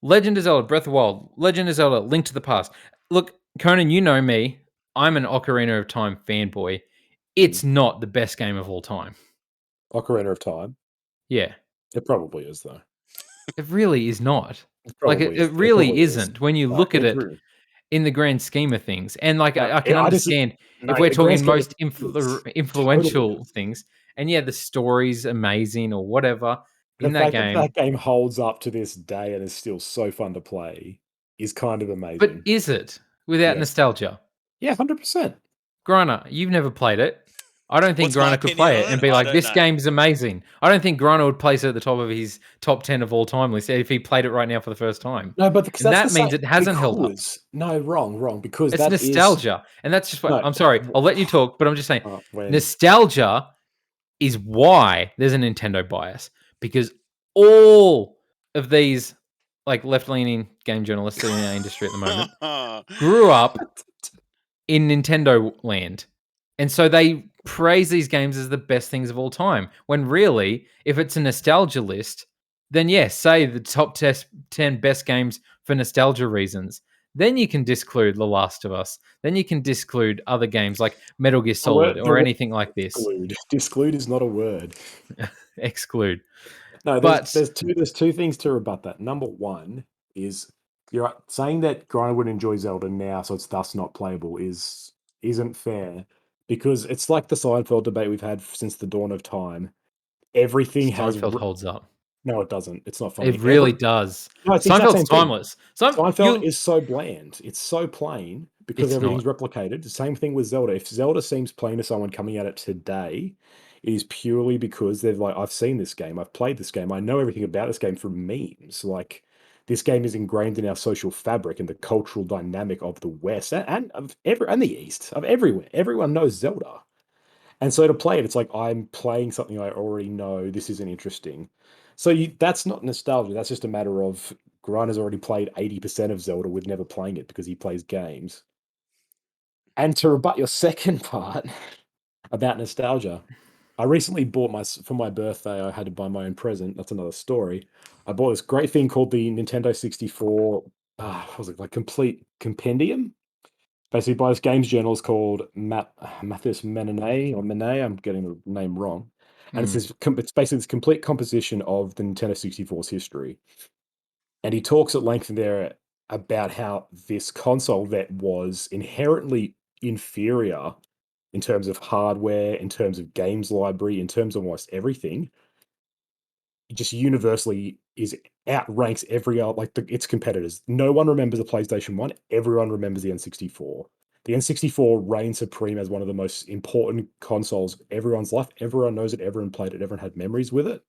Legend of Zelda, Breath of the Wild, Legend of Zelda, Link to the Past. Look, Conan, you know me. I'm an Ocarina of Time fanboy. It's not the best game of all time. Ocarina of Time? Yeah. It probably is, though. It really is not. Like, it really isn't when you look at it really. in the grand scheme of things. And like, No, I can understand if we're talking most influential things. And yeah, the story's amazing or whatever in that game. That game holds up to this day and is still so fun to play is kind of amazing. But is it without nostalgia? Yeah, 100%. Grana, you've never played it. I don't think Grana could play it and be like, this game's amazing. I don't think Grana would place it at the top of his top 10 of all time list if he played it right now for the first time. No, but that means it hasn't held up. No, wrong. Because it's nostalgia. And that's just what I'm sorry. I'll let you talk, but I'm just saying nostalgia is why there's a Nintendo bias. Because all of these like left-leaning game journalists in our industry at the moment grew up in Nintendo land. And so they praise these games as the best things of all time. When really, if it's a nostalgia list, then yes, say the top 10 best games for nostalgia reasons. Then you can disclude The Last of Us. Then you can disclude other games like Metal Gear Solid or anything like this. Disclude is not a word. Exclude. No, there's two things to rebut that. Number one is you're saying that Griner would enjoy Zelda now, so it's thus not playable isn't fair. Because it's like the Seinfeld debate we've had since the dawn of time. Everything Seinfeld holds up. No, it doesn't. It's not funny. It really does. No, it's Seinfeld's timeless. Seinfeld is so bland. It's so plain because everything's replicated. The same thing with Zelda. If Zelda seems plain to someone coming at it today, it is purely because they're like, I've seen this game. I've played this game. I know everything about this game from memes. Like, this game is ingrained in our social fabric and the cultural dynamic of the West and the East, of everywhere. Everyone knows Zelda. And so to play it, it's like, I'm playing something I already know. This isn't interesting. So that's not nostalgia. That's just a matter of Grant has already played 80% of Zelda with never playing it because he plays games. And to rebut your second part about nostalgia, I recently bought for my birthday, I had to buy my own present. That's another story. I bought this great thing called the Nintendo 64, what was it, like complete compendium? Basically by this games journalist called Mathis Menene, or Menet, I'm getting the name wrong. And it's basically this complete composition of the Nintendo 64's history. And he talks at length in there about how this console that was inherently inferior in terms of hardware, in terms of games library, in terms of almost everything, just universally outranks every other, like its competitors. No one remembers the PlayStation 1. Everyone remembers the N64. The N64 reigns supreme as one of the most important consoles of everyone's life. Everyone knows it. Everyone played it. Everyone had memories with it.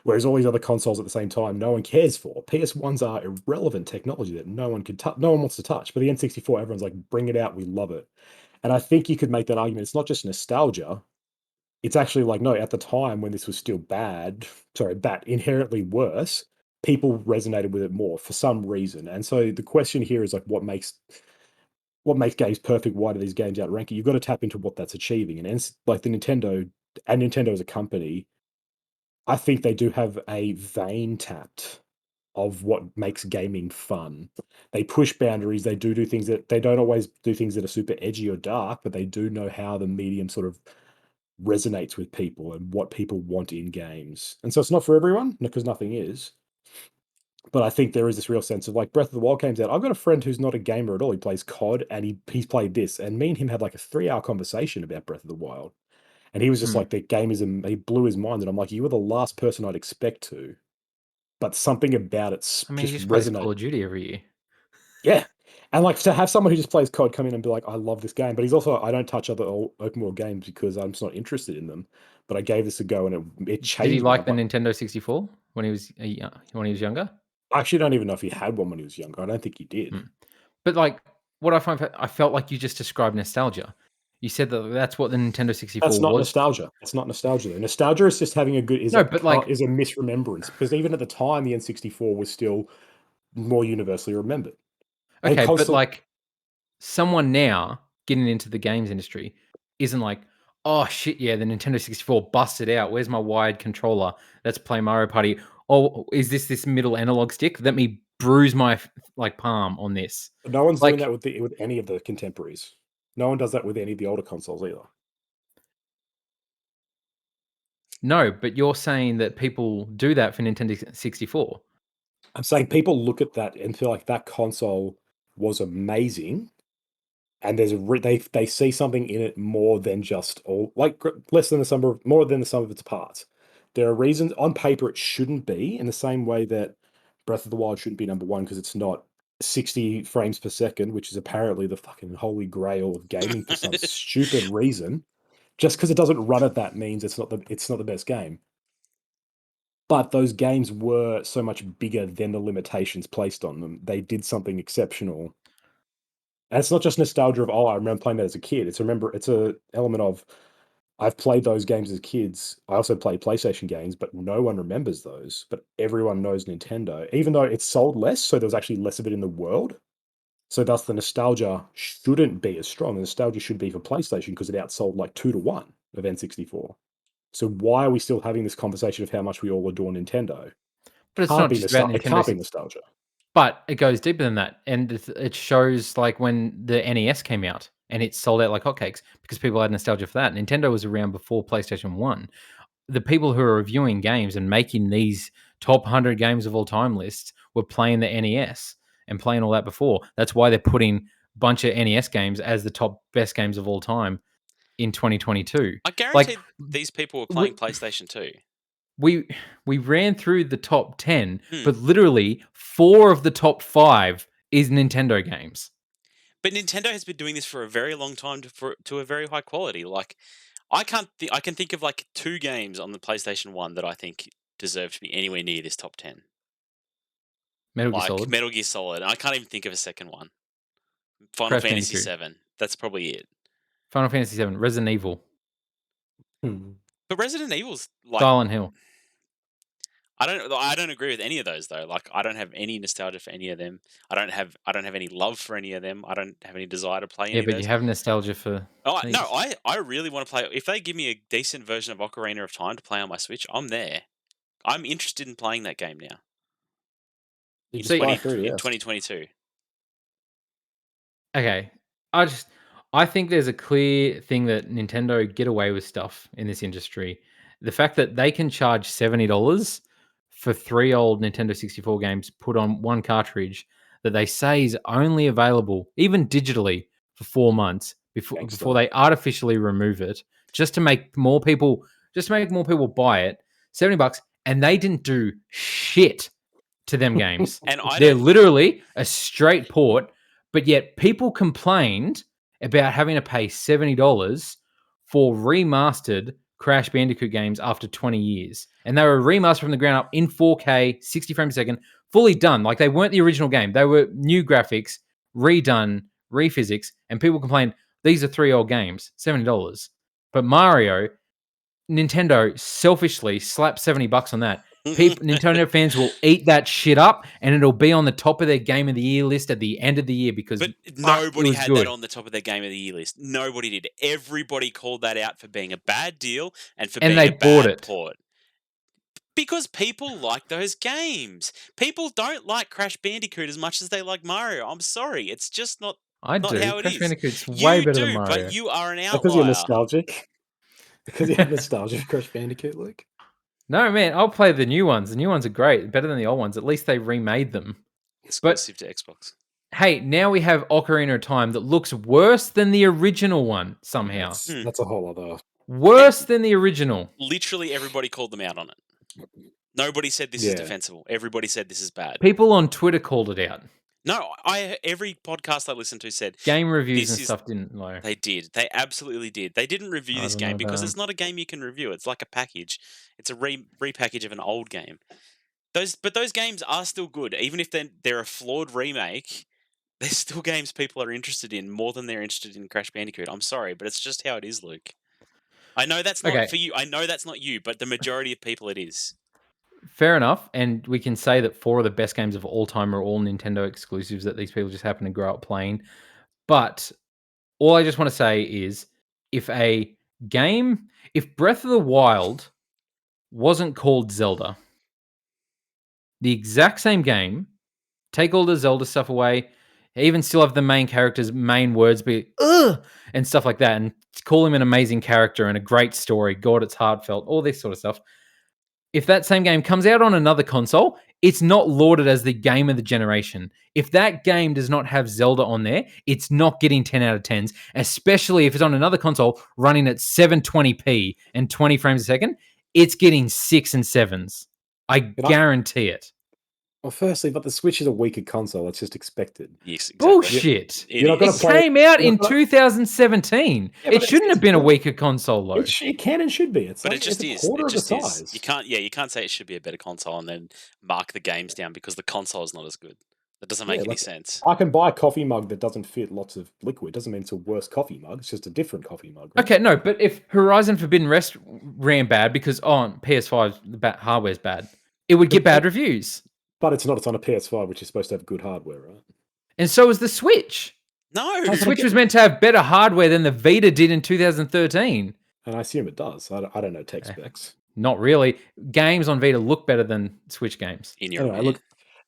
Whereas all these other consoles at the same time, no one cares for. PS1s are irrelevant technology that no one wants to touch. But the N64, everyone's like, bring it out. We love it. And I think you could make that argument. It's not just nostalgia. it's actually like, no, at the time when this was still inherently worse, people resonated with it more for some reason. And so the question here is like, what makes games perfect? Why do these games outrank it? You've got to tap into what that's achieving. And like Nintendo as a company, I think they do have a vein tapped of what makes gaming fun. They push boundaries. They do things that they don't always do things that are super edgy or dark, but they do know how the medium sort of resonates with people and what people want in games. And so it's not for everyone because nothing is. But I think there is this real sense of like Breath of the Wild came out. I've got a friend who's not a gamer at all. He plays COD and he's played this. And me and him had like a 3-hour conversation about Breath of the Wild. And he was just Hmm. like, the game is, he blew his mind. And I'm like, you were the last person I'd expect to. But something about it I mean, he just just plays Call resonated. of Duty every year. Yeah. And like to have someone who just plays COD come in and be like, I love this game. But he's also, I don't touch other open world games because I'm just not interested in them. But I gave this a go and it Did he changed me. like the Nintendo 64 when he was younger? I actually don't even know if he had one when he was younger. I don't think he did. Hmm. But like, what I find, I felt like you just described nostalgia. You said that that's what the Nintendo 64 That's not was. nostalgia. That's not nostalgia though. Nostalgia is just having a good No, but like, is a misremembrance because even at the time the N64 was still more universally remembered. And okay, but console like, someone now getting into the games industry isn't like, oh shit, yeah, the Nintendo 64 busted out. Where's my wired controller? Let's play Mario Party. Oh, is this middle analog stick? Let me bruise my like palm on this. no one's doing Like, that with any of the contemporaries. No one does that with any of the older consoles either. no, but you're saying that people do that for Nintendo 64. I'm saying people look at that and feel like that console was amazing, and they see something in it more than just all like less than the sum of more than the sum of its parts. There are reasons on paper it shouldn't be in the same way that Breath of the Wild shouldn't be number one because it's not 60 frames per second, which is apparently the fucking holy grail of gaming for some stupid reason. Just because it doesn't run at that means it's not the best game. But those games were so much bigger than the limitations placed on them. They did something exceptional. And it's not just nostalgia of, oh, I remember playing that as a kid. It's a element of I've played those games as kids. I also played PlayStation games, but no one remembers those. But everyone knows Nintendo, even though it's sold less, so there was actually less of it in the world. So thus the nostalgia shouldn't be as strong. The nostalgia should be for PlayStation because it outsold like 2-1 of N64. So why are we still having this conversation of how much we all adore Nintendo? But it's not just about It Nintendo can't be 6. nostalgia. But it goes deeper than that, and it shows like when the NES came out and it sold out like hotcakes because people had nostalgia for that. Nintendo was around before PlayStation 1. The people who are reviewing games and making these top 100 games of all time lists were playing the NES and playing all that before. That's why they're putting a bunch of NES games as the top best games of all time in 2022. I Like, guarantee these people were we, playing PlayStation 2. we we ran through the top 10, Hmm. but literally 4 of the top 5 is Nintendo games. But Nintendo has been doing this for a very long time to a very high quality. Like, I can think of like 2 games on the PlayStation 1 that I think deserve to be anywhere near this top 10. Metal Gear Like Solid, Metal Gear Solid. I can't even think of a second one. Final Crash Fantasy Bandicoot, 7. That's probably it. Final Fantasy 7, Resident Evil, Hmm. But Resident Evil's like, Silent Hill. I don't agree with any of those though. Like, I don't have any nostalgia for any of them. I don't have any love for any of them. I don't have any desire to play Yeah, any of but you those. have nostalgia for Oh no, these. I really want to play. If they give me a decent version of Ocarina of Time to play on my Switch, I'm there. I'm interested in playing that game now You in just buy a 20 in 3DS. 2022. Okay. I just I think there's a clear thing that Nintendo get away with stuff in this industry. The fact that they can charge $70 for 3 old Nintendo 64 games put on one cartridge that they say is only available even digitally for 4 months before Gangster. they artificially remove it just to make more people buy it. $70 and they didn't do shit to them games. And I They're don't. literally a straight port, but yet people complained about having to pay $70 for remastered Crash Bandicoot games after 20 years. And they were remastered from the ground up in 4K, 60 frames a second, fully done. Like they weren't the original game. They were new graphics, redone, rephysics, and people complained, these are 3 old games, $70. But Mario Nintendo selfishly slap $70 on that. Nintendo fans will eat that shit up, and it'll be on the top of their Game of the Year list at the end of the year because But fuck, it nobody was had that good. on the top of their Game of the Year list. Nobody did. Everybody called that out for being a bad deal and for And being they a bought bad it. port. Because people like those games. People don't like Crash Bandicoot as much as they like Mario. I'm sorry. It's just not I do. how it Crash is. Bandicoot's way You better than do, but Mario. you are an Because you're outlier. nostalgic. Because you have nostalgia for Crash Bandicoot, Luke. No, man, I'll play the new ones. The new ones are great, better than the old ones. At least they remade them. But Exclusive to Xbox. hey, now we have Ocarina of Time that looks worse than the original one somehow. That's a whole other. Worse than the original. Literally everybody called them out on it. Nobody said this is defensible. Everybody said this is bad. People on Twitter called it out. No, every podcast I listened to said Game reviews this and stuff didn't know. They did. They absolutely did. They didn't review this game because it's not a game you can review. It's like a package. It's a repackage of an old game. But those games are still good, even if they're a flawed remake. They're still games people are interested in more than they're interested in Crash Bandicoot. I'm sorry, but it's just how it is, Luke. I know that's not for you. I know that's not you, but the majority of people it is. Fair enough, and we can say that 4 of the best games of all time are all Nintendo exclusives that these people just happen to grow up playing. But all I just want to say is if Breath of the Wild wasn't called Zelda, the exact same game, take all the Zelda stuff away, even still have the main character's main words be ugh and stuff like that, and call him an amazing character and a great story, God, it's heartfelt, all this sort of stuff. If that same game comes out on another console, it's not lauded as the game of the generation. If that game does not have Zelda on there, it's not getting 10 out of 10s, especially if it's on another console running at 720p and 20 frames a second. It's getting 6 and 7s. I guarantee it. Well, firstly, but the Switch is a weaker console. It's just expected. Yes, exactly. Bullshit. It came out in 2017. It shouldn't have been a weaker console, though. It can and should be. It's but like, it just it's is. a quarter It just of the is. size. You can't say it should be a better console and then mark the games down because the console is not as good. That doesn't make any sense. I can buy a coffee mug that doesn't fit lots of liquid. Doesn't mean it's a worse coffee mug. It's just a different coffee mug. Right? Okay, no, but if Horizon Forbidden West ran bad because on PS5 the hardware's bad, it would get bad reviews. But it's not. It's on a PS5, which is supposed to have good hardware, right? And so is the Switch. No, the Switch was meant to have better hardware than the Vita did in 2013. And I assume it does. I don't know tech specs. Not really. Games on Vita look better than Switch games. Anyway, look,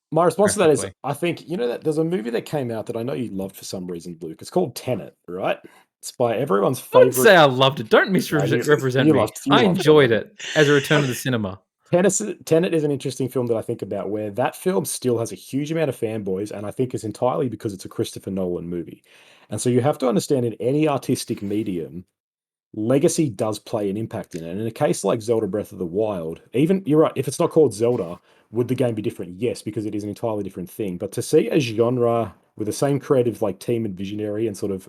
my response to that is, I think, that there's a movie that came out that I know you loved for some reason, Luke. It's called Tenet, right? It's by everyone's favorite. Don't say I loved it. Don't misrepresent me. I enjoyed it as a return to the cinema. Tenet is an interesting film that I think about, where that film still has a huge amount of fanboys, and I think it's entirely because it's a Christopher Nolan movie. And so you have to understand, in any artistic medium, legacy does play an impact in it. And in a case like Zelda Breath of the Wild, even, you're right, if it's not called Zelda, would the game be different? Yes, because it is an entirely different thing. But to see a genre with the same creative team and visionary and sort of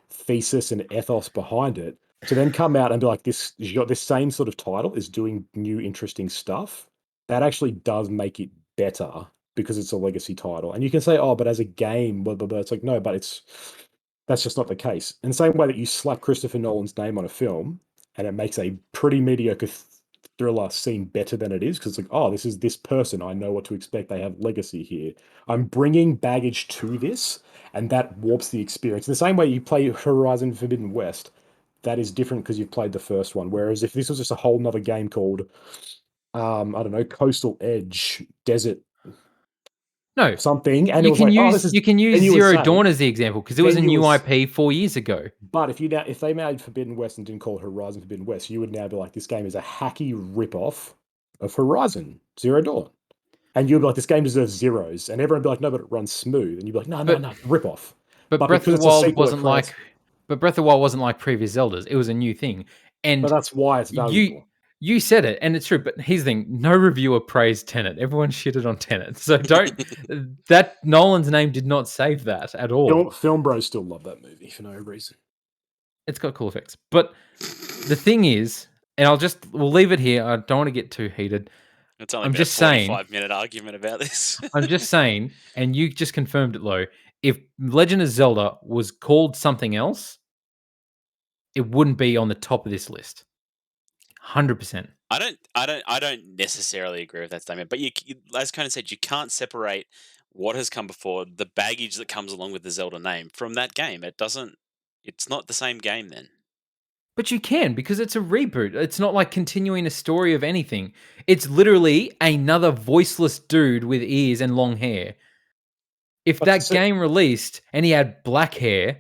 thesis and ethos behind it, to then come out and be like, this same sort of title is doing new interesting stuff, that actually does make it better because it's a legacy title. And you can say, oh, but as a game, blah, blah, blah. It's like, no, but that's just not the case. In the same way that you slap Christopher Nolan's name on a film and it makes a pretty mediocre thriller seem better than it is, because it's like, oh, this is this person. I know what to expect. They have legacy here. I'm bringing baggage to this, and that warps the experience. In the same way you play Horizon Forbidden West, that is different because you've played the first one. Whereas if this was just a whole nother game called, I don't know, Coastal Edge, Desert, something, and you can use Zero Dawn as the example because it was a new IP 4 years ago. But if they made Forbidden West and didn't call it Horizon Forbidden West, you would now be like, this game is a hacky rip-off of Horizon Zero Dawn, and you'd be like, this game deserves zeros, and everyone would be like, no, but it runs smooth, and you'd be like, no, rip-off. But Breath of the Wild wasn't like. But Breath of the Wild wasn't like previous Zeldas. It was a new thing, and but that's why it's valuable. You said it, and it's true. But here's the thing: no reviewer praised Tenet. Everyone shitted on Tenet. So don't. That Nolan's name did not save that at all. Film bros still love that movie for no reason. It's got cool effects, but the thing is, and we'll leave it here. I don't want to get too heated. It's only been a 45-minute argument about this. I'm just saying, and you just confirmed it, Lo. If Legend of Zelda was called something else, it wouldn't be on the top of this list. 100%. I don't necessarily agree with that statement. But as Conan said, you can't separate what has come before, the baggage that comes along with the Zelda name, from that game. It's not the same game then. But you can, because it's a reboot. It's not like continuing a story of anything. It's literally another voiceless dude with ears and long hair. If that game released and he had black hair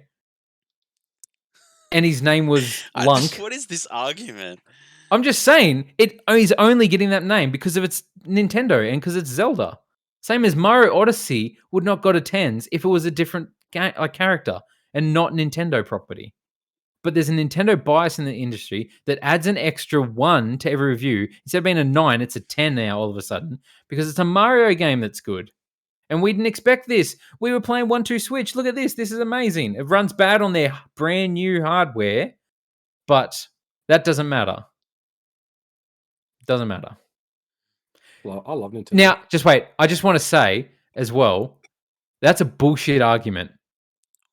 and his name was Lunk, What is this argument? I'm just saying he's only getting that name because of its Nintendo and because it's Zelda. Same as Mario Odyssey would not go to tens if it was a different character and not Nintendo property. But there's a Nintendo bias in the industry that adds an extra 1 to every review. Instead of being a 9, it's a 10 now all of a sudden because it's a Mario game that's good. And we didn't expect this. We were playing 1-2 Switch. Look at this. This is amazing. It runs bad on their brand new hardware, but that doesn't matter. Doesn't matter. Well, I love Nintendo. Now, just wait. I just want to say as well, that's a bullshit argument.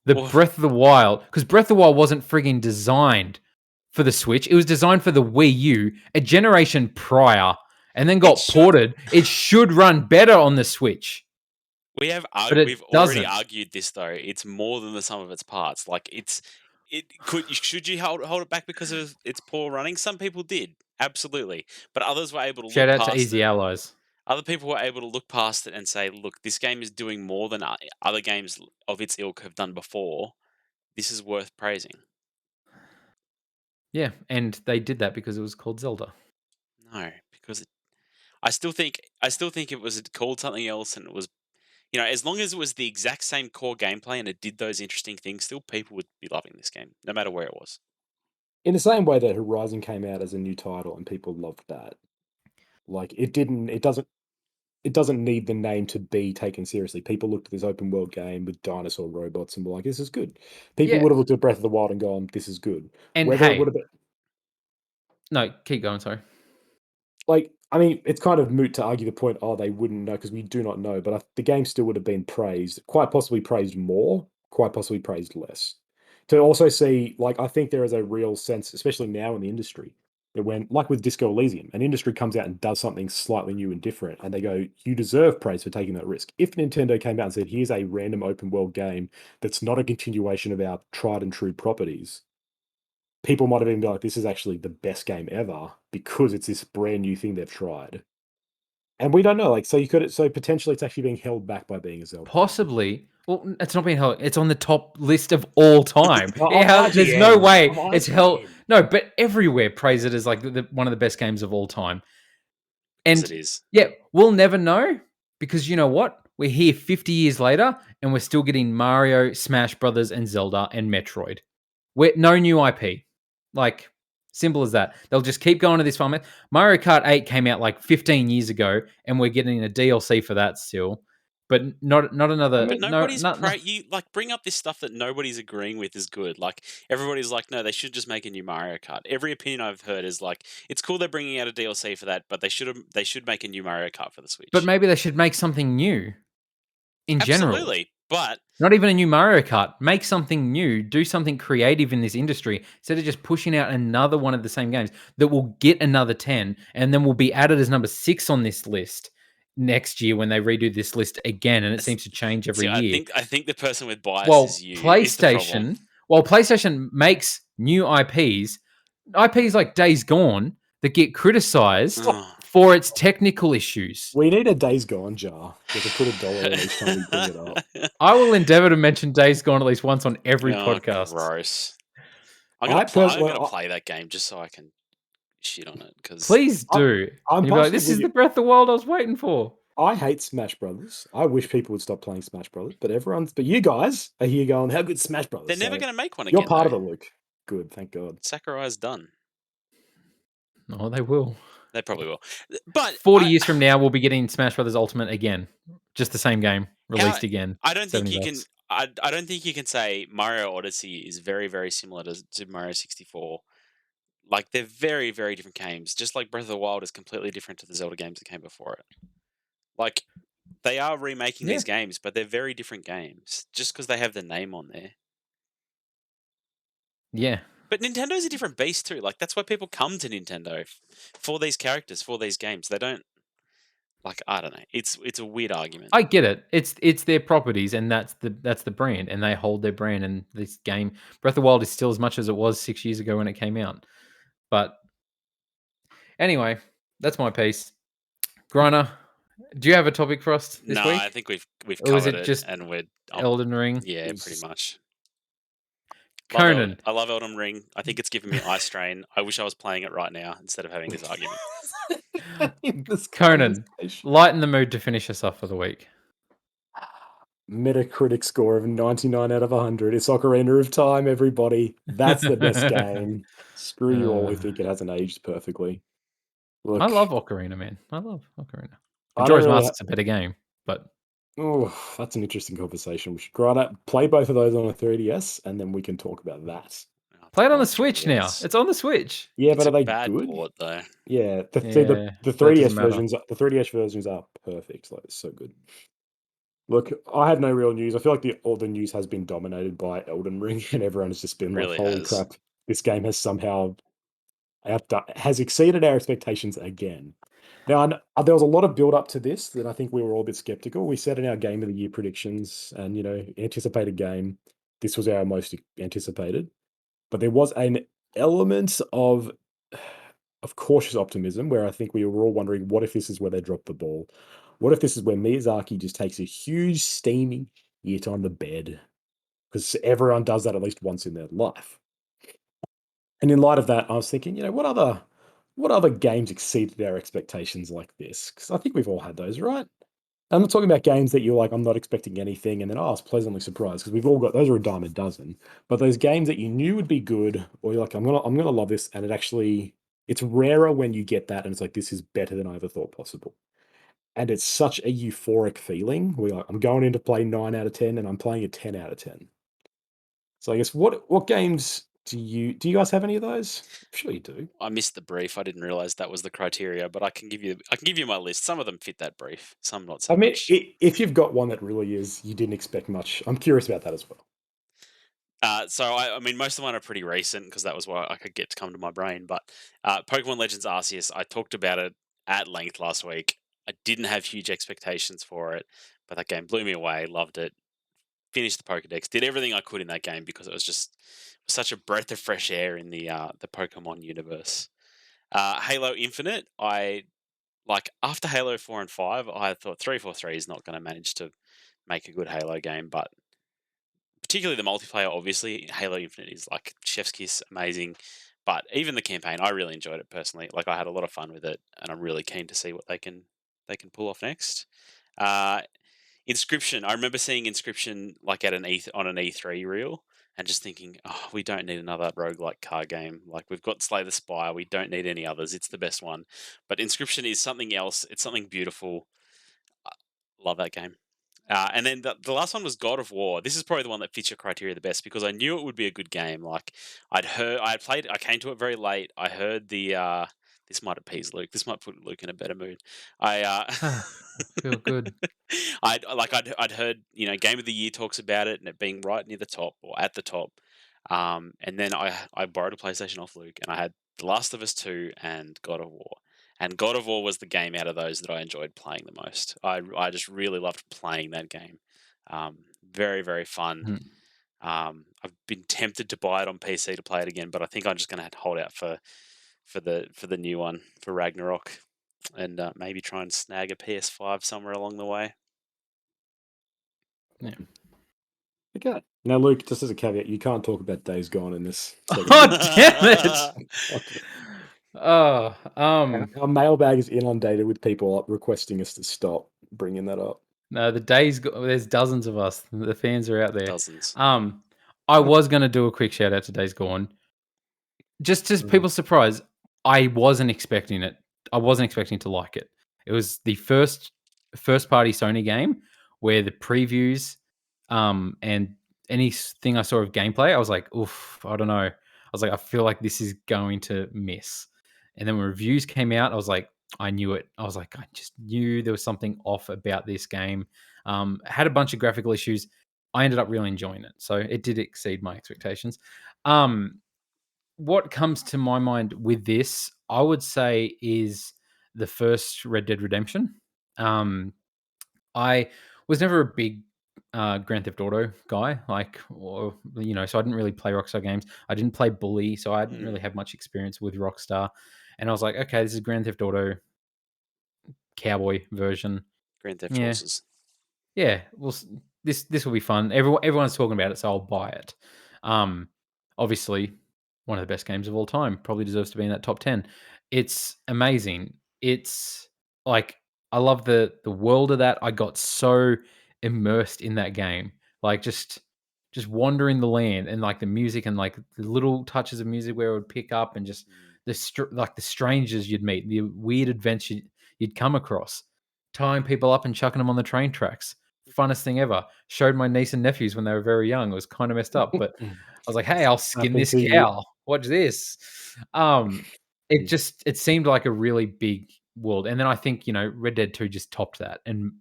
Breath of the Wild, because Breath of the Wild wasn't frigging designed for the Switch. It was designed for the Wii U, a generation prior, and then got ported. It should run better on the Switch. We've already argued this though. It's more than the sum of its parts. Like should you hold it back because of its poor running? Some people did, absolutely, but others were able to shout look out past to Easy it. Allies. Other people were able to look past it and say, "Look, this game is doing more than other games of its ilk have done before. This is worth praising." Yeah, and they did that because it was called Zelda. No, because I still think it was called something else, and it was, as long as it was the exact same core gameplay and it did those interesting things, still people would be loving this game, no matter where it was. In the same way that Horizon came out as a new title and people loved that. Like it doesn't need the name to be taken seriously. People looked at this open world game with dinosaur robots and were like, "This is good." People would have looked at Breath of the Wild and gone, "This is good." And whether it would have been, no, keep going. Sorry. like, I mean, it's kind of moot to argue the point. Oh, they wouldn't know because we do not know. But the game still would have been praised, quite possibly praised more, quite possibly praised less. To also see, like, I think there is a real sense, especially now in the industry, that when, like with Disco Elysium, an industry comes out and does something slightly new and different, and they go, "You deserve praise for taking that risk." If Nintendo came out and said, "Here's a random open world game that's not a continuation of our tried and true properties," people might have even been like, "This is actually the best game ever," because it's this brand new thing they've tried. And we don't know, like, so potentially it's actually being held back by being a Zelda. Possibly. Well, it's not being held. It's on the top list of all time. There's no IGN, way of it's held. IGN. No, but everywhere praise it as like one of the best games of all time. Because And it is. yeah, we'll never know because you know what? We're here 50 years later and we're still getting Mario, Smash Brothers, and Zelda and Metroid. No new IP. Like, simple as that. They'll just keep going to this format. Mario Kart 8 came out like 15 years ago and we're getting a DLC for that still. But not another. But nobody's you like bring up this stuff that nobody's agreeing with is good. Like everybody's like, no, they should just make a new Mario Kart. Every opinion I've heard is like, it's cool they're bringing out a DLC for that, but they should make a new Mario Kart for the Switch. But maybe they should make something new. In general, absolutely. But not even a new Mario Kart. Make something new. Do something creative in this industry instead of just pushing out another one of the same games that will get another 10 and then will be added as number 6 on this list next year when they redo this list again, and it seems to change every year. I think the person with bias is you. PlayStation, while PlayStation makes new IPs like Days Gone that get criticized for its technical issues. We need a Days Gone jar. We can put $1 in each time we bring it up. I will endeavor to mention Days Gone at least once on every podcast. Gross. I'm gonna play that game just so I can shit on it. Because please do. I'm like, this is the Breath of the Wild I was waiting for. I hate Smash Brothers. I wish people would stop playing Smash Brothers, but you guys are here going, "How good Smash Brothers?" They're never going to make one again. You're part of it, Luke. Good, thank God. Sakurai's done. Oh, they will. They probably will. But 40 years from now, we'll be getting Smash Brothers Ultimate again. Just the same game released again. I don't think you can. I don't think you can say Mario Odyssey is very, very similar to Mario 64. Like they're very, very different games. Just like Breath of the Wild is completely different to the Zelda games that came before it. Like they are remaking these games, but they're very different games just because they have the name on there. Yeah. But Nintendo's a different beast too. Like that's why people come to Nintendo for these characters, for these games. They don't like I don't know. It's a weird argument. I get it. It's their properties, and that's the brand, and they hold their brand. And this game, Breath of the Wild, is still as much as it was 6 years ago when it came out. But anyway, that's my piece. Griner, do you have a topic for us this No, I week, think we've or was covered it it, just and we're Elden Ring? yeah, pretty much. Conan, I love Elden Ring. I think it's giving me eye strain. I wish I was playing it right now instead of having this argument. In this Conan, conversation. lighten the mood to finish us off for the week. Metacritic score of 99 out of 100. It's Ocarina of Time, everybody. That's the best game. Screw you all who think it hasn't aged perfectly. I Look, love Ocarina, man. I love Ocarina. I don't Majora's really. Mask's a better game, but Oh, that's an interesting conversation. We should play both of those on a 3DS, and then we can talk about that. Oh, play it on the God, Switch now. 3DS. It's on the Switch. Yeah, It's but a are they bad good? port though. Yeah, Yeah, the that 3DS doesn't matter. versions are perfect. Like, it's so good. Look, I have no real news. I feel like all the news has been dominated by Elden Ring, and everyone has just been like, Really "Holy has. crap! This game has somehow has exceeded our expectations again." Now, there was a lot of build up to this that I think we were all a bit skeptical. We said in our Game of the Year predictions, and anticipated game, this was our most anticipated, but there was an element of cautious optimism where I think we were all wondering, what if this is where they drop the ball? What if this is where Miyazaki just takes a huge steaming hit on the bed? Because everyone does that at least once in their life. And in light of that, I was thinking, what other games exceeded our expectations like this? Because I think we've all had those, right? I'm not talking about games that you're like, I'm not expecting anything, and then I was pleasantly surprised, because we've all got those are a dime a dozen. But those games that you knew would be good, or you're like, I'm gonna love this, and it's rarer when you get that, and it's like, this is better than I ever thought possible. And it's such a euphoric feeling. I'm going in to play 9 out of 10, and I'm playing a 10 out of 10. So I guess what games do you guys have any of those? I'm sure you do. I missed the brief. I didn't realize that was the criteria, but I can give you my list. Some of them fit that brief, some not so I mean, much. if you've got one that really is you didn't expect much, I'm curious about that as well. So I mean, most of mine are pretty recent because that was what I could get to come to my brain. But Pokemon Legends Arceus, I talked about it at length last week. I didn't have huge expectations for it, but that game blew me away. Loved it. Finished the Pokedex. Did everything I could in that game because it was just such a breath of fresh air in the Pokemon universe. Halo Infinite, I like after Halo 4 and 5, I thought 343 is not going to manage to make a good Halo game, but particularly the multiplayer, obviously, Halo Infinite is like chef's kiss, amazing. But even the campaign, I really enjoyed it personally. Like I had a lot of fun with it, and I'm really keen to see what they can pull off next. Uh, Inscription, I remember seeing Inscription like at on an E3 reel, and just thinking, oh, we don't need another roguelike car game. Like we've got Slay the Spire, we don't need any others. It's the best one. But Inscription is something else. It's something beautiful. Love that game. And then the last one was God of War. This is probably the one that fits your criteria the best because I knew it would be a good game. Like I had played, I came to it very late. I heard this might appease Luke. This might put Luke in a better mood. I feel good. I'd heard Game of the Year talks about it and it being right near the top or at the top. And then I borrowed a PlayStation off Luke and I had The Last of Us 2 and God of War. And God of War was the game out of those that I enjoyed playing the most. I just really loved playing that game. Very, very fun. Mhm. I've been tempted to buy it on PC to play it again, but I think I'm just going to have to hold out for the new one for Ragnarok, and maybe try and snag a PS5 somewhere along the way. Yeah. Okay. Now, Luke, just as a caveat, you can't talk about Days Gone in this segment. Oh damn it! Oh, Our mailbag is inundated with people requesting us to stop bringing that up. no, there's dozens of us. The fans are out there. Dozens. I was gonna do a quick shout out to Days Gone. Just to people's surprise, I wasn't expecting it. I wasn't expecting to like it. It was the first party Sony game where the previews, and anything I saw of gameplay, I was like, oof, I don't know. I was like, I feel like this is going to miss. And then when reviews came out, I was like, I knew it. I was like, I just knew there was something off about this game. Had a bunch of graphical issues. I ended up really enjoying it, so it did exceed my expectations. Um, what comes to my mind with this, I would say, is the first Red Dead Redemption. I was never a big Grand Theft Auto guy, like, or so I didn't really play Rockstar games. I didn't play Bully, so I didn't really have much experience with Rockstar. And I was like, okay, this is Grand Theft Auto cowboy version. Grand Theft Yeah, Horses. yeah. Well, this will be fun. Everyone's talking about it, so I'll buy it. Obviously, one of the best games of all time. Probably deserves to be in that top 10. It's amazing. It's like I love the world of that. I got so immersed in that game. Like just wandering the land and like the music and like the little touches of music where it would pick up and just like the strangers you'd meet, the weird adventure you'd come across, tying people up and chucking them on the train tracks. Funnest thing ever. Showed my niece and nephews when they were very young. It was kind of messed up, but I was like, "Hey, I'll skin Happened this to you. cow. Watch this." It seemed like a really big world, and then I think Red Dead 2 just topped that, and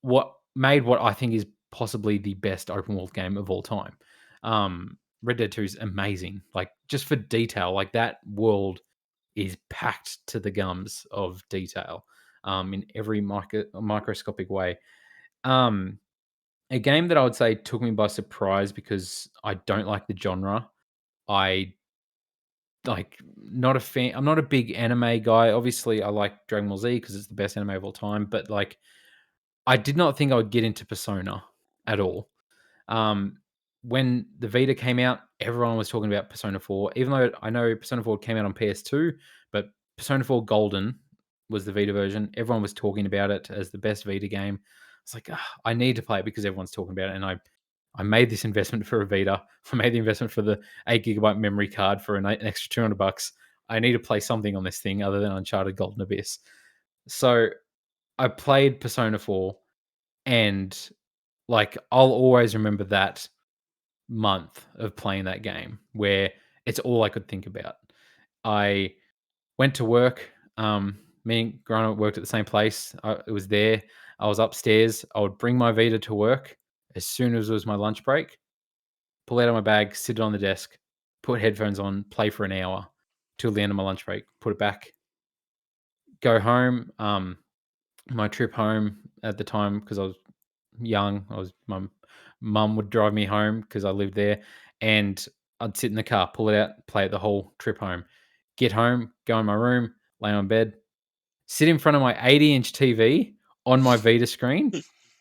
what I think is possibly the best open world game of all time. Red Dead 2 is amazing, like just for detail. Like that world is packed to the gums of detail, in every microscopic way. Um, a game that I would say took me by surprise because I don't like the genre. I like not a fan. I'm not a big anime guy. Obviously, I like Dragon Ball Z because it's the best anime of all time. But like, I did not think I would get into Persona at all. Um, when the Vita came out, everyone was talking about Persona 4, even though I know Persona 4 came out on PS2, but Persona 4 Golden was the Vita version. Everyone was talking about it as the best Vita game. It's like, I need to play it because everyone's talking about it. And I made this investment for a Vita. I made the investment for the 8 GB memory card for an extra $200. I need to play something on this thing other than Uncharted Golden Abyss. So I played Persona 4 and like I'll always remember that month of playing that game where it's all I could think about. I went to work. Me and Grant worked at the same place. It was there. I was upstairs. I would bring my Vita to work as soon as it was my lunch break. Pull it out of my bag, sit it on the desk, put headphones on, play for an hour till the end of my lunch break. Put it back, go home. My trip home at the time because I was young. My mum would drive me home because I lived there, and I'd sit in the car, pull it out, play it the whole trip home. Get home, go in my room, lay on bed, sit in front of my 80-inch TV on my Vita screen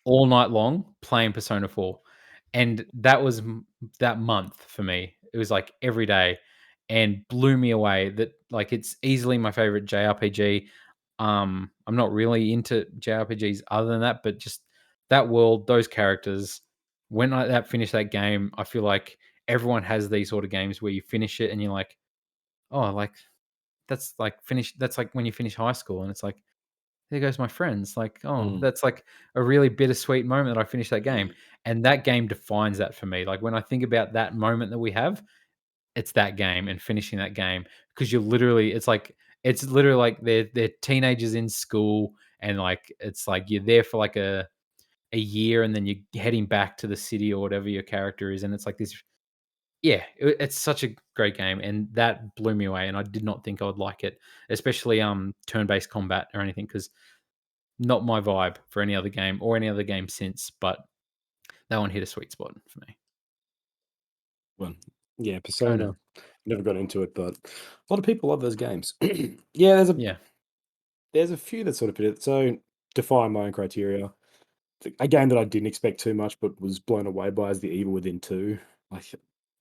all night long playing Persona 4. And that was that month for me. It was like every day and blew me away that like it's easily my favorite JRPG. I'm not really into JRPGs other than that, but just that world, those characters. When I that finish that game, I feel like everyone has these sort of games where you finish it and you're like, oh, like that's like finish. That's like when you finish high school, and it's like, there goes my friends. Like, oh, Mm. that's like a really bittersweet moment that I finished that game, Mm. and that game defines that for me. Like when I think about that moment that we have, it's that game and finishing that game because you're literally, it's literally like they're teenagers in school, and like it's like you're there for like a year, and then you're heading back to the city or whatever your character is, and it's like this. Yeah, it's such a great game, and that blew me away, and I did not think I would like it, especially turn-based combat or anything, because not my vibe for any other game or any other game since. But that one hit a sweet spot for me. Well, yeah, Conan, Persona. Never got into it, but a lot of people love those games. Yeah, yeah, there's a few that sort of fit it. So define my own criteria. A game that I didn't expect too much, but was blown away by is The Evil Within 2. Like,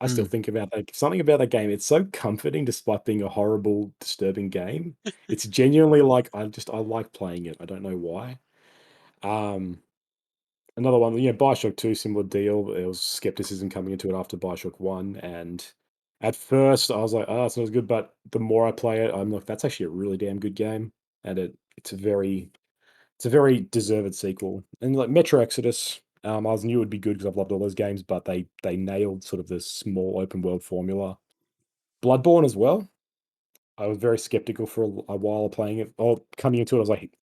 I still mm, think about that. Something about that game. It's so comforting despite being a horrible, disturbing game. It's genuinely like I like playing it. I don't know why. Um, Another one, BioShock 2, similar deal. There was skepticism coming into it after BioShock 1, and at first I was like, "Oh, it's not as good," but the more I play it, I'm like, "That's actually a really damn good game," and it's a very deserved sequel. And like Metro Exodus, I was knew it would be good because I've loved all those games, but they nailed sort of the small open world formula. Bloodborne as well. I was very skeptical for a while playing it. Or coming into it, I was like,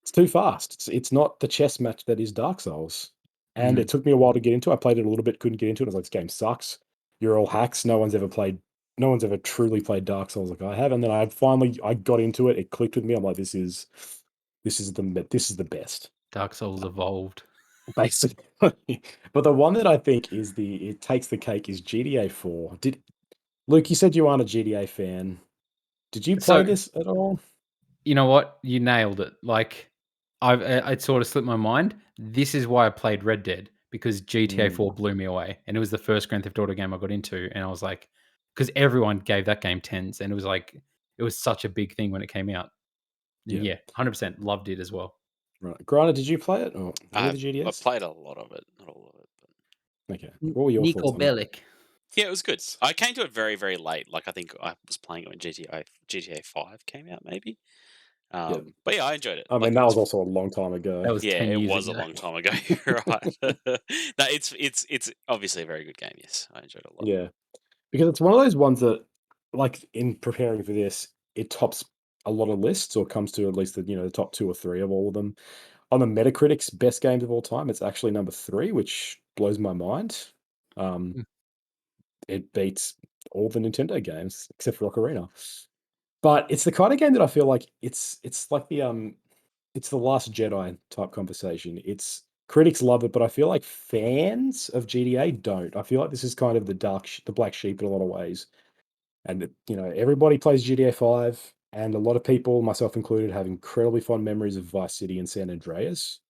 it's too fast. It's not the chess match that is Dark Souls. And it mm, took me a while to get into. I played it a little bit, couldn't get into it. I was like, this game sucks. You're all hacks. No one's ever played no one's ever truly played Dark Souls like I have, and then I got into it. It clicked with me. I'm like, this is the best, Dark Souls evolved. basically. But the one that I think it takes the cake is GTA 4. Did Luke? You said you aren't a GTA fan. Did you play So, this at all? you know what? You nailed it. Like, it sort of slipped my mind. This is why I played Red Dead, because GTA 4 Mm, blew me away, and it was the first Grand Theft Auto game I got into, and I was like, because everyone gave that game tens, and it was like, it was such a big thing when it came out. And yeah. yeah, 100% loved it as well. Right. Grana, did you play it or any of I the I GTAs? played a lot of it, not all of it. But Okay. What were your Nico thoughts on it? Bellic. yeah, it was good. I came to it very, very late. Like I think I was playing it when GTA 5 came out, maybe. Yeah. But yeah, I enjoyed it. I Like mean, it that was was. also a long time That ago. was Yeah, 10 it years was a ago. long time ago. You're right. No, it's obviously a very good game. Yes, I enjoyed it a lot. Yeah. Because it's one of those ones that, like, in preparing for this, it tops a lot of lists or comes to at least the top 2 or 3 of all of them. On the Metacritic's best games of all time, it's actually number 3, which blows my mind. Um, Mm. it beats all the Nintendo games except for Ocarina. But it's the kind of game that I feel like it's like it's the Last Jedi type conversation. It's critics love it, but I feel like fans of GTA don't. I feel like this is kind of the black sheep in a lot of ways. And everybody plays GTA 5, and a lot of people, myself included, have incredibly fond memories of Vice City and San Andreas.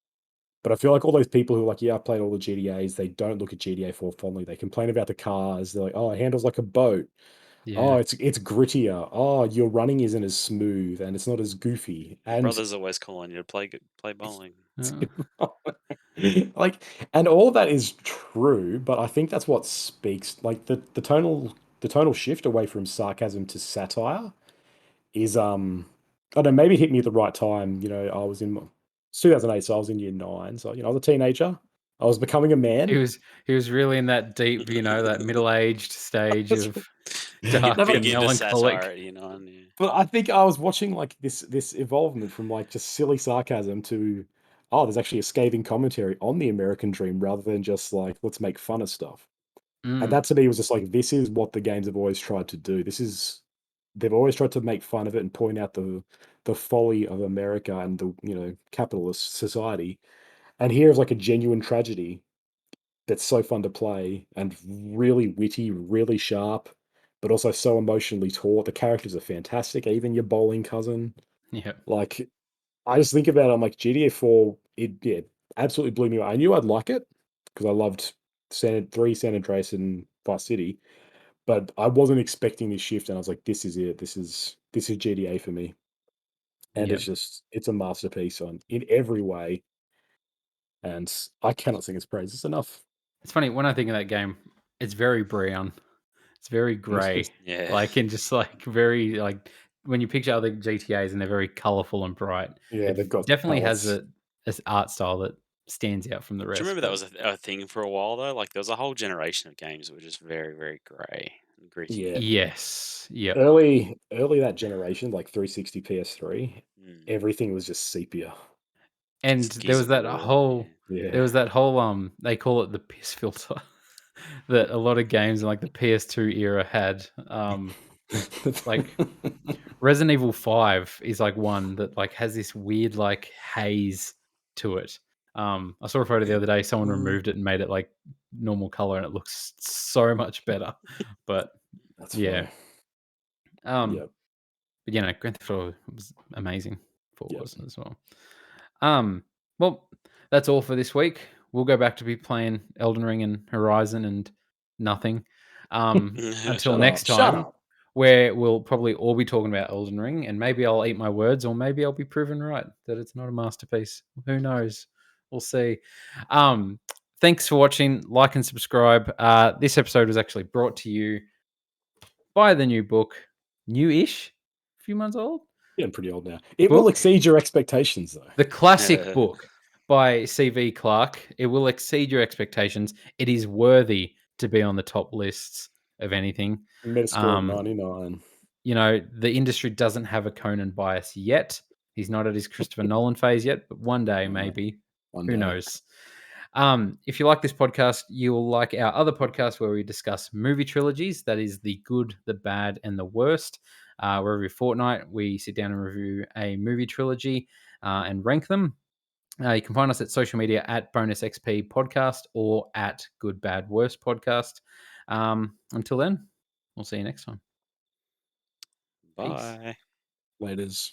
But I feel like all those people who are like, yeah, I've played all the GTAs, they don't look at GTA 4 fondly. They complain about the cars. They're like, oh, it handles like a boat. Oh, Yeah. it's grittier. Oh, your running isn't as smooth and it's not as goofy. Your And brother's always calling you to play bowling. Uh, like, and all of that is true, but I think that's what speaks like the tonal shift away from sarcasm to satire is I don't know, maybe it hit me at the right time. It's 2008, so I was in year 9. So, I was a teenager. I was becoming a he man. was he was really in that deep, that middle-aged stage That's of You're no, dark but big and into satire melancholic. at year 9. Yeah. But I think I was watching like this evolvement from like just silly sarcasm to there's actually a scathing commentary on the American dream rather than just like let's make fun of stuff. And Mm, that to me was just like this is what the games have always tried to do. They've always tried to make fun of it and point out the folly of America and the capitalist society. And here's like a genuine tragedy that's so fun to play and really witty, really sharp, but also so emotionally taut. The characters are fantastic, even your bowling cousin. yeah, Like, I just think about it, I'm like, GTA 4, yeah, absolutely blew me away. I knew I'd like it because I loved San Andreas, and Vice City, but I wasn't expecting this shift, and I was like, this is it. This is GTA for me. And yeah. it's a masterpiece in every way, and I cannot sing its praises enough. It's funny, when I think of that game, it's very brown. It's very gray. Yeah. Like, and just, like, very, like, when you picture other GTAs and they're very colorful and bright, Yeah, it they've got definitely has palettes. a this art style that stands out from the Do you rest, remember that but was a thing for a while though? Like there was a whole generation of games that were just very, very grey and Yeah. gritty. yes. Yep. Early that generation, like 360 PS3, Mm. everything was just sepia. And Gears of War. Yeah. there Yeah. was that whole, they call it the piss filter that a lot of games in, like, the PS2 era had, like Resident Evil 5 is, like, one that, like, has this weird, like, haze to it. I saw a photo the other day, someone removed it and made it, like, normal color, and it looks so much better. But, That's yeah. funny. Um, Yep. but, Grand Theft Auto was amazing. 4 Yep. was as well. Um, well, that's all for this week. We'll go back to be playing Elden Ring and Horizon and nothing. Until Shut next up. Shut time, up. where we'll probably all be talking about Elden Ring, and maybe I'll eat my words, or maybe I'll be proven right that it's not a masterpiece. Who knows? We'll see. Um, Thanks for watching. Like and subscribe. This episode was actually brought to you by the new book, new-ish, a few months old Getting pretty old now. It will book. exceed your expectations though. The classic book by C.V. Clarke. It will exceed your expectations. It is worthy to be on the top lists of anything. Metascore of Um, 99. the industry doesn't have a Conan bias yet. He's not at his Christopher Nolan phase yet, but one day No, maybe. one Who day. knows? If you like this podcast, you'll like our other podcast where we discuss movie trilogies. That is The Good, the Bad, and the Worst. Where every fortnight we sit down and review a movie trilogy and rank them. You can find us at social media at Bonus XP Podcast or at Good Bad Worst Podcast. Until then, we'll see you next time. Peace. Bye. Laters.